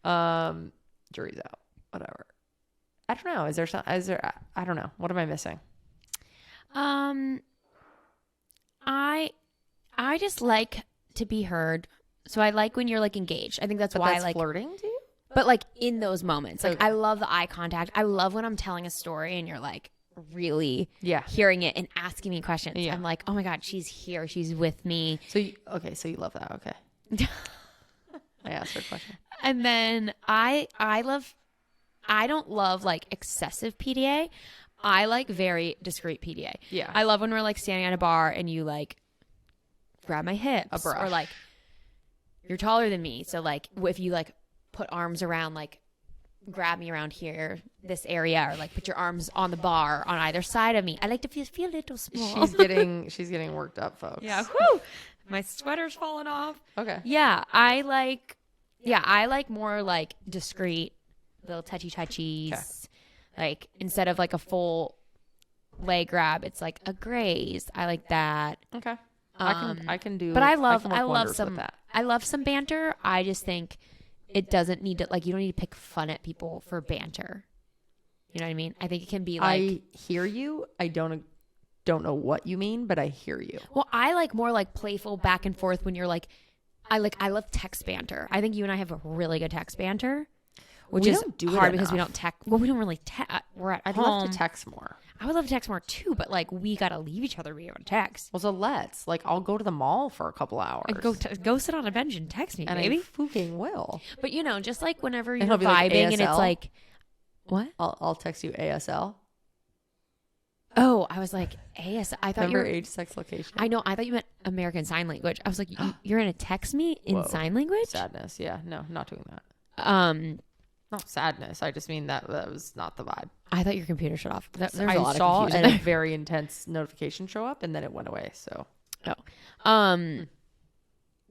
out. here. Jury's out. Whatever. I don't know. Is there? I don't know. What am I missing? I just like to be heard. So I like when you're like engaged. I think that's why That's I like flirting to you. but like in those moments. Like Okay. I love the eye contact. I love when I'm telling a story and you're like really Yeah. hearing it and asking me questions. Yeah. I'm like, "Oh my god, she's here. She's with me." So you love that. Okay. I asked her a question. And then I don't love like excessive PDA. I like very discreet PDA. Yeah. I love when we're like standing at a bar and you like grab my hips A brush. or like you're taller than me. So like if you like put arms around, like grab me around here, this area, or like put your arms on the bar on either side of me. I like to feel a little small. She's getting worked up, folks. Yeah. Whew. My sweater's falling off. Okay. Yeah. I like more like discreet little touchies. Okay. Like instead of like a full leg grab, it's like a graze. I like that. Okay. I can do. But I can love work wonders some with that. I love some banter. I just think it doesn't need to like you don't need to pick fun at people for banter. You know what I mean? I think it can be like I hear you. I don't know what you mean, but I hear you. well, I like more like playful back and forth when you're like I love text banter. I think you and I have a really good text banter. Which We is don't do it hard because we enough. don't text. Well, we don't really text. We're at I'd home. love to text more. I would love to text more too, but like we gotta leave each other to be able to text. Well, so let's I'll go to the mall for a couple hours. Like, go sit on a bench and text me, and baby. I fucking will. But you know, just like whenever you're it'll be like vibing and it's ASL. like, what? I'll text you ASL. Oh, I was like AS. I thought you Remember were. age, sex, location. I know. I thought you meant American Sign Language. I was like, you're gonna text me in Whoa. sign language? Sadness. Yeah. No, not doing that. Not sadness. I just mean that was not the vibe. I thought your computer shut off. There's a I lot saw of a confusion. very intense notification show up, and then it went away. So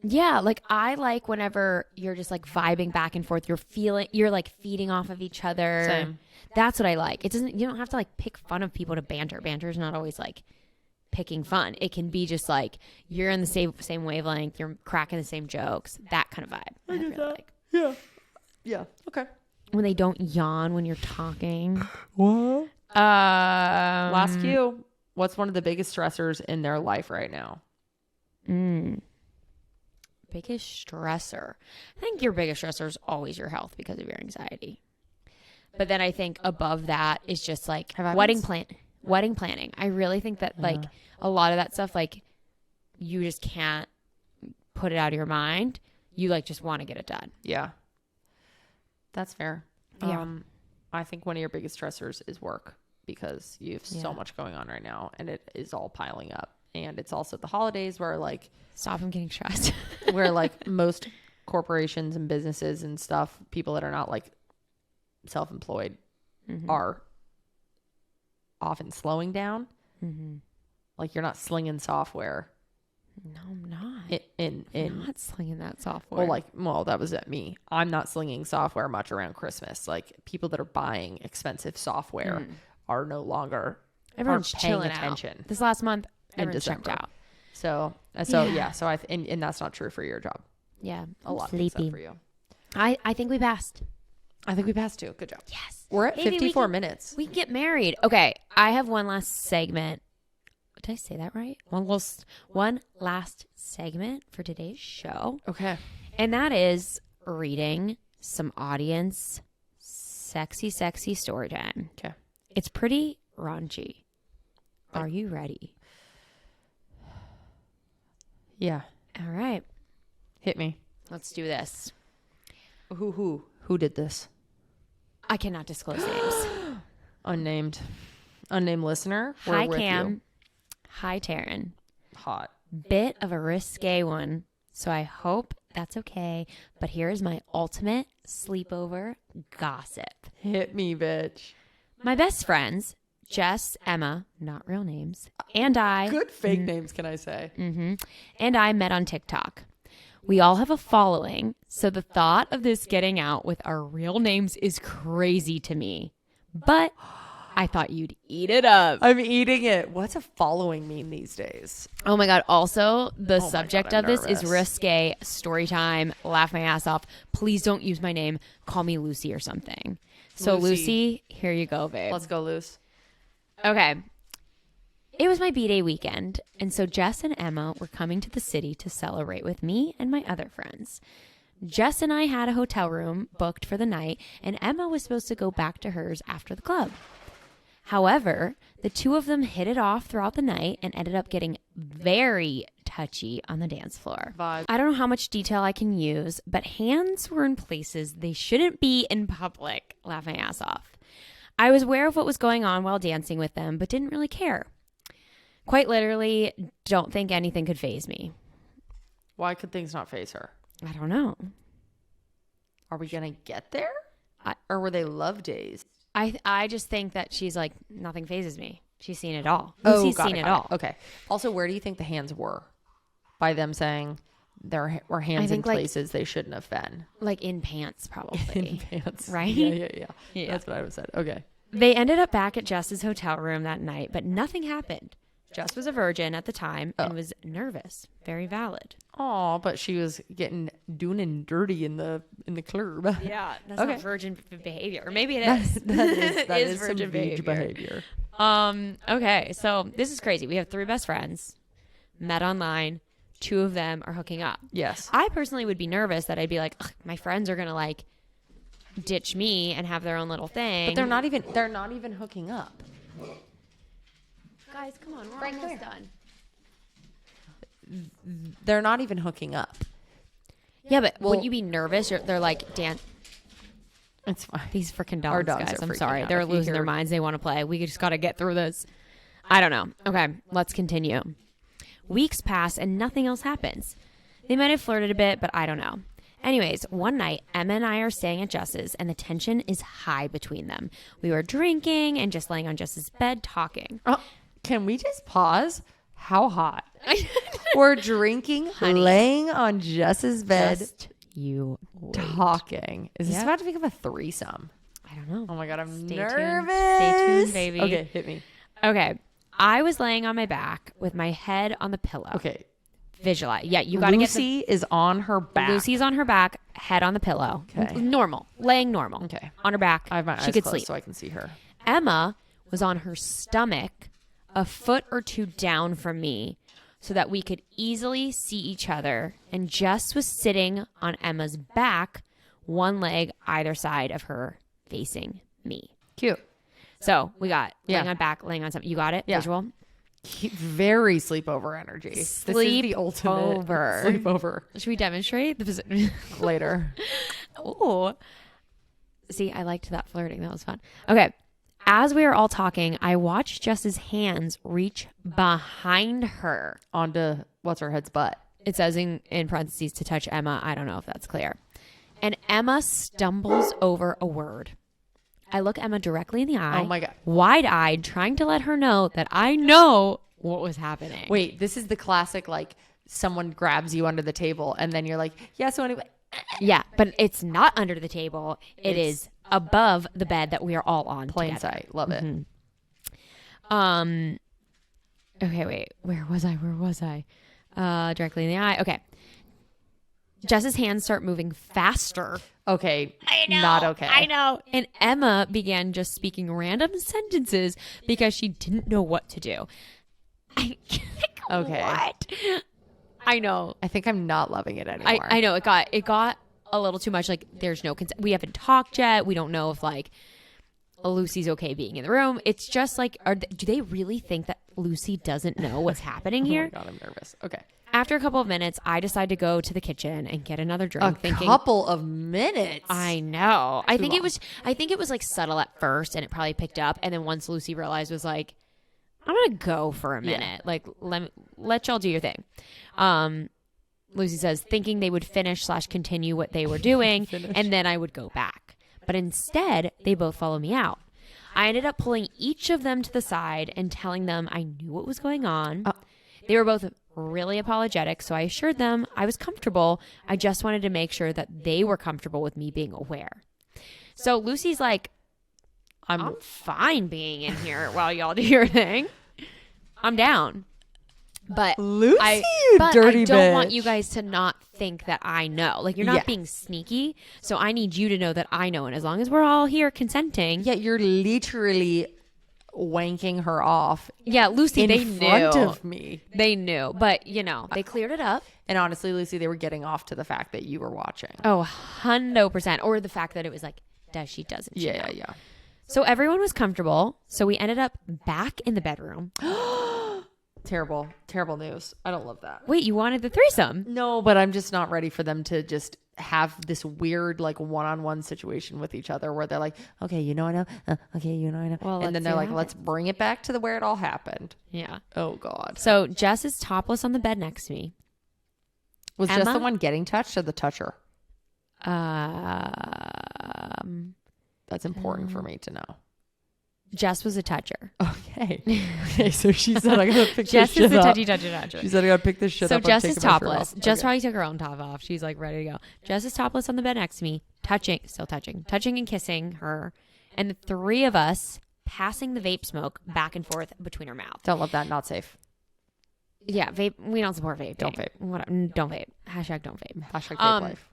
Yeah, like I like whenever you're just like vibing back and forth. You're like feeding off of each other. Same. That's what I like. You don't have to like pick fun of people to banter. Banter is not always like picking fun. It can be just like you're in the same wavelength. You're cracking the same jokes. That kind of vibe. I really like. Yeah. Okay. When they don't yawn when you're talking. What? Last Last cue. What's one of the biggest stressors in their life right now? Biggest stressor. I think your biggest stressor is always your health because of your anxiety. But then I think above that is just like wedding planning. I really think that like a lot of that stuff, like you just can't put it out of your mind. You like just want to get it done. Yeah. That's fair. Yeah. I think one of your biggest stressors is work because you have so much going on right now and it is all piling up. And it's also the holidays where like Stop from getting stressed. where like most corporations and businesses and stuff, people that are not like self-employed are often slowing down. Like you're not slinging software. No, I'm not. I'm not slinging that software. Well, that was at me. I'm not slinging software much around Christmas. Like people that are buying expensive software are no longer Everyone's aren't paying chilling attention. out. This last month, In everyone's checked December. out. So and that's not true for your job. Yeah, A lot of things sleepy. for you. I think we passed. I think we passed 2. Good job. Yes. We're at 54 minutes. We can get married. Okay. I have one last segment. Did I say that right? One last segment for today's show. Okay. And that is reading some audience sexy story time. Okay. It's pretty raunchy. Are you ready? Yeah. All right. Hit me. Let's do this. Who did this? I cannot disclose names. Unnamed listener. We're Hi, with Cam. you. Hi, Taryn. Hot. Bit of a risque one, so I hope that's okay. But here's my ultimate sleepover gossip. Hit me, bitch. My best friends, Jess, Emma, not real names, and I. Good fake names, can I say? And I met on TikTok. We all have a following, so the thought of this getting out with our real names is crazy to me. But I thought you'd eat it up. I'm eating it. What's a following mean these days? Oh my God. Also, the subject God, I'm of this is nervous. risque, story time, laugh my ass off. Please don't use my name. Call me Lucy or something. So Lucy, here you go, babe. Let's go, Luce. Okay. It was my B-Day weekend, and so Jess and Emma were coming to the city to celebrate with me and my other friends. Jess and I had a hotel room booked for the night, and Emma was supposed to go back to hers after the club. However, the two of them hit it off throughout the night and ended up getting very touchy on the dance floor. Vibe. I don't know how much detail I can use, but hands were in places they shouldn't be in public. Laugh my ass off. I was aware of what was going on while dancing with them, but didn't really care. Quite literally, don't think anything could faze me. Why could things not faze her? I don't know. Are we going to get there? Or were they love days? I just think that she's like, nothing phases me. She's seen it all. Oh, Lucy's seen it all. Okay. Also, where do you think the hands were? By them saying there were hands in places they shouldn't have been. Like in pants, probably. In pants. Right? Yeah. That's what I would have said. Okay. They ended up back at Jess's hotel room that night, but nothing happened. Jess was a virgin at the time and was nervous. Very valid. Oh, but she was doing and dirty in the club. Yeah, that's not virgin behavior. Or maybe it is. that is virgin some behavior. Okay, so this is crazy. We have 3 best friends, met online. 2 of them are hooking up. Yes. I personally would be nervous that I'd be like, my friends are gonna like ditch me and have their own little thing. But they're not even hooking up. Guys, come on, we're almost done. They're not even hooking up. Yeah, but wouldn't you be nervous? They're like, Dan. It's fine. These freaking Our dogs, dogs guys. are I'm freaking sorry. out. They're If you losing their hear- minds. They want to play. We just got to get through this. I don't know. Okay, let's continue. Weeks pass and nothing else happens. They might have flirted a bit, but I don't know. Anyways, one night, Emma and I are staying at Jess's, and the tension is high between them. We were drinking and just laying on Jess's bed talking. Oh, can we just pause? How hot. We're drinking, Honey. laying on Jess's bed, Just you wait. talking. Is this Yep. about to become a threesome? I don't know. Oh my God, I'm Stay nervous. tuned. Stay tuned, baby. Okay, hit me. Okay. I was laying on my back with my head on the pillow. Okay. Visualize. Yeah, you got to get the... Lucy is on her back. Lucy's on her back, head on the pillow. Okay. Normal. Laying normal. Okay. On her back. I have my she eyes could closed sleep. so I can see her. Emma was on her stomach, a foot or 2 down from me, so that we could easily see each other. And Jess was sitting on Emma's back, one leg either side of her facing me. Cute. So we got Yeah. laying on back, laying on something. You got it? Yeah. Visual? Very sleepover energy. This is the ultimate Sleepover. sleepover. Should we demonstrate the position? Later. Oh. See, I liked that flirting. That was fun. Okay. As we were all talking, I watched Jess's hands reach behind her. Onto what's her head's butt. It says in parentheses to touch Emma. I don't know if that's clear. And Emma stumbles over a word. I look Emma directly in the eye. Oh my God. Wide-eyed, trying to let her know that I know what was happening. Wait, this is the classic, like, someone grabs you under the table and then you're like, yeah, so anyway. Yeah, but it's not under the table. It's is above the bed that we are all on. Plain together. sight. Love it. Okay, wait. Where was I? Directly in the eye. Okay. Jess's hands start moving faster. Okay. Not okay. I know. And Emma began just speaking random sentences because she didn't know what to do. Okay. What? I know. I think I'm not loving it anymore. I know. It got a little too much. Like, there's no consent. We haven't talked yet. We don't know if, like, Lucy's okay being in the room. It's just like, do they really think that Lucy doesn't know what's happening here? Oh my God, I'm nervous. Okay. After a couple of minutes, I decide to go to the kitchen and get another drink. Couple of minutes. I know. I think it was like subtle at first, and it probably picked up. And then once Lucy realized, was like, I'm gonna go for a minute. Like, let y'all do your thing. Lucy says, thinking they would finish/continue what they were doing, and then I would go back. But instead, they both follow me out. I ended up pulling each of them to the side and telling them I knew what was going on. They were both really apologetic, so I assured them I was comfortable. I just wanted to make sure that they were comfortable with me being aware. So Lucy's like, I'm fine being in here while y'all do your thing. I'm down. But Lucy, I dirty don't bitch. want you guys to not think that I know. Like, you're not being sneaky, so I need you to know that I know. And as long as we're all here consenting. Yeah, you're literally wanking her off. Yeah, Lucy, in they front knew. of me. They knew. But, you know, they cleared it up. And honestly, Lucy, they were getting off to the fact that you were watching. Oh, 100%. Or the fact that it was like, does she, doesn't she? Yeah. So everyone was comfortable. So we ended up back in the bedroom. Terrible news. I don't love that. Wait, you wanted the threesome? No, but I'm just not ready for them to just have this weird, like, one-on-one situation with each other where they're like, okay, you know I know. Okay, you know I know. Well, and then they're like, let's bring it back to the where it all happened. Yeah. Oh, God. So Jess is topless on the bed next to me. Was Jess the one getting touched or the toucher? That's important for me to know. Jess was a toucher. Okay. Okay, so she said, I gotta pick Jess this shit is the up. touchy toucher. She said, I gotta pick this shit So up. Jess is topless. Jess Okay. probably took her own top off. She's like ready to go. Jess is topless on the bed next to me, touching and kissing her, and the three of us passing the vape smoke back and forth between our mouths. Don't love that. Not safe. Yeah, vape. We don't support vape. Don't vape. Don't vape. Hashtag don't vape. Hashtag vape life.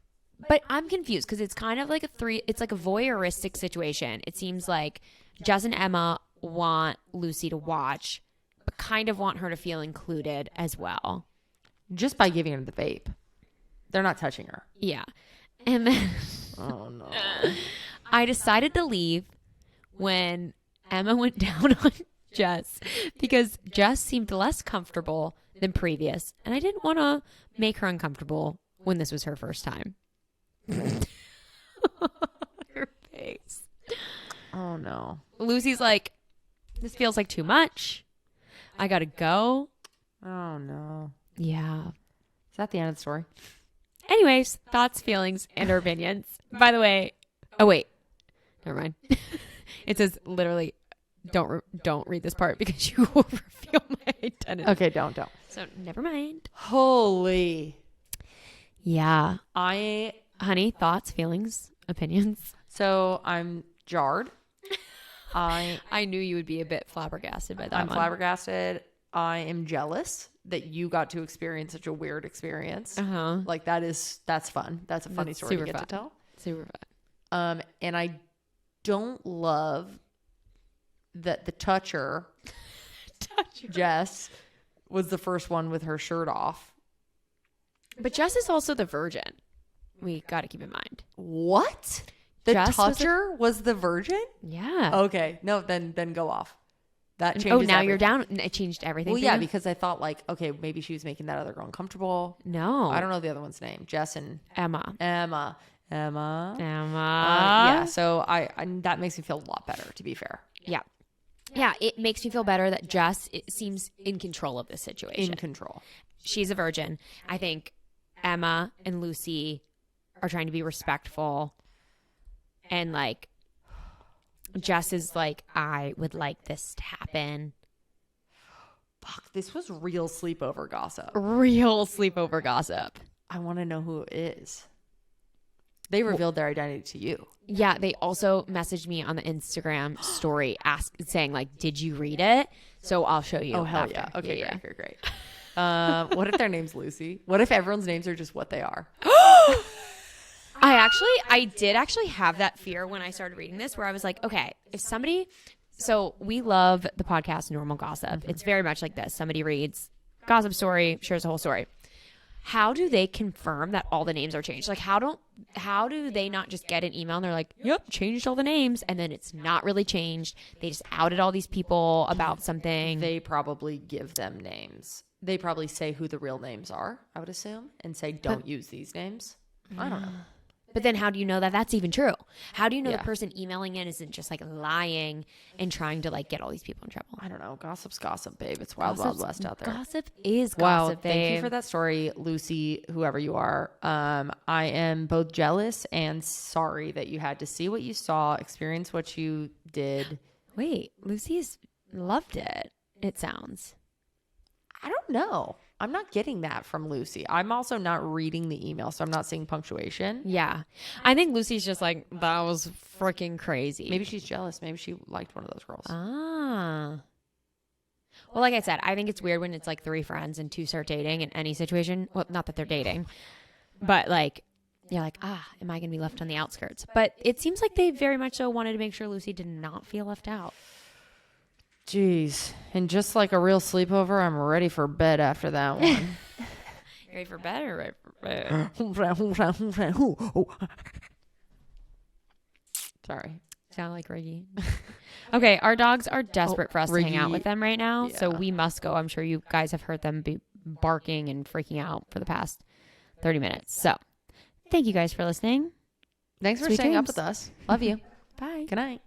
But I'm confused because it's kind of like it's like a voyeuristic situation. It seems like Jess and Emma want Lucy to watch, but kind of want her to feel included as well. Just by giving her the vape. They're not touching her. Yeah. And then Oh, no. I decided to leave when Emma went down on Jess because Jess seemed less comfortable than previous. And I didn't want to make her uncomfortable when this was her first time. Her face. Oh, no. Lucy's like, this feels like too much. I gotta go. Oh, no. Yeah. Is that the end of the story? Anyways, thoughts, feelings, and our opinions. By the way, oh wait, never mind. It says literally, don't read this part because you will reveal my identity. Okay, don't. So never mind. Holy. Yeah. Honey, thoughts, feelings, opinions. So I'm jarred. I knew you would be a bit flabbergasted by that. I'm flabbergasted. I am jealous that you got to experience such a weird experience. Like that's fun. That's a funny story to get to tell. Super fun. And I don't love that the toucher, Jess, was the first one with her shirt off. But Jess is also the virgin. We got to keep in mind. What? The Jess toucher was the virgin? Yeah. Okay. No, then go off. That changes now everything. you're down. It changed everything. Well, for yeah, you? because I thought like, okay, maybe she was making that other girl uncomfortable. No. I don't know the other one's name. Jess and Emma. Yeah. So I that makes me feel a lot better, to be fair. Yeah. Yeah. It makes me feel better that Jess seems in control of this situation. In control. She's a virgin. I think Emma and Lucy are trying to be respectful. And like, Jess is like, I would like this to happen. Fuck, this was real sleepover gossip. Real sleepover gossip. I want to know who it is. They revealed their identity to you. Yeah, they also messaged me on the Instagram story saying like, did you read it? So I'll show you. Oh, hell after. yeah. Okay, Yeah. great. What if their name's Lucy? What if everyone's names are just what they are? I did actually have that fear when I started reading this, where I was like, okay, if somebody, so we love the podcast Normal Gossip. It's very much like this. Somebody reads gossip story, shares a whole story. How do they confirm that all the names are changed? Like, how do they not just get an email and they're like, yep, changed all the names, and then it's not really changed? They just outed all these people about something. They probably give them names. They probably say who the real names are, I would assume, and say, don't use these names. I don't know. But then how do you know that that's even true? How do you know the person emailing in isn't just like lying and trying to like get all these people in trouble? I don't know. Gossip's gossip, babe. It's wild, wild west out there. Gossip is Wow, gossip, thank babe. you for that story, Lucy, whoever you are. I am both jealous and sorry that you had to see what you saw, experience what you did. Wait, Lucy's loved it, it sounds. I don't know. I'm not getting that from Lucy. I'm also not reading the email, so I'm not seeing punctuation. Yeah. I think Lucy's just like, that was freaking crazy. Maybe she's jealous. Maybe she liked one of those girls. Ah. Well, like I said, I think it's weird when it's like 3 friends and 2 start dating in any situation. Well, not that they're dating, but like, you're like, am I going to be left on the outskirts? But it seems like they very much so wanted to make sure Lucy did not feel left out. Jeez. And just like a real sleepover, I'm ready for bed after that one. You ready for bed or ready for bed? Sorry. Sound like Riggy. Okay, our dogs are desperate for us to hang out with them right now, so we must go. I'm sure you guys have heard them be barking and freaking out for the past 30 minutes. So thank you guys for listening. Thanks for Sweet staying up dreams. with us. Love you. Bye. Good night.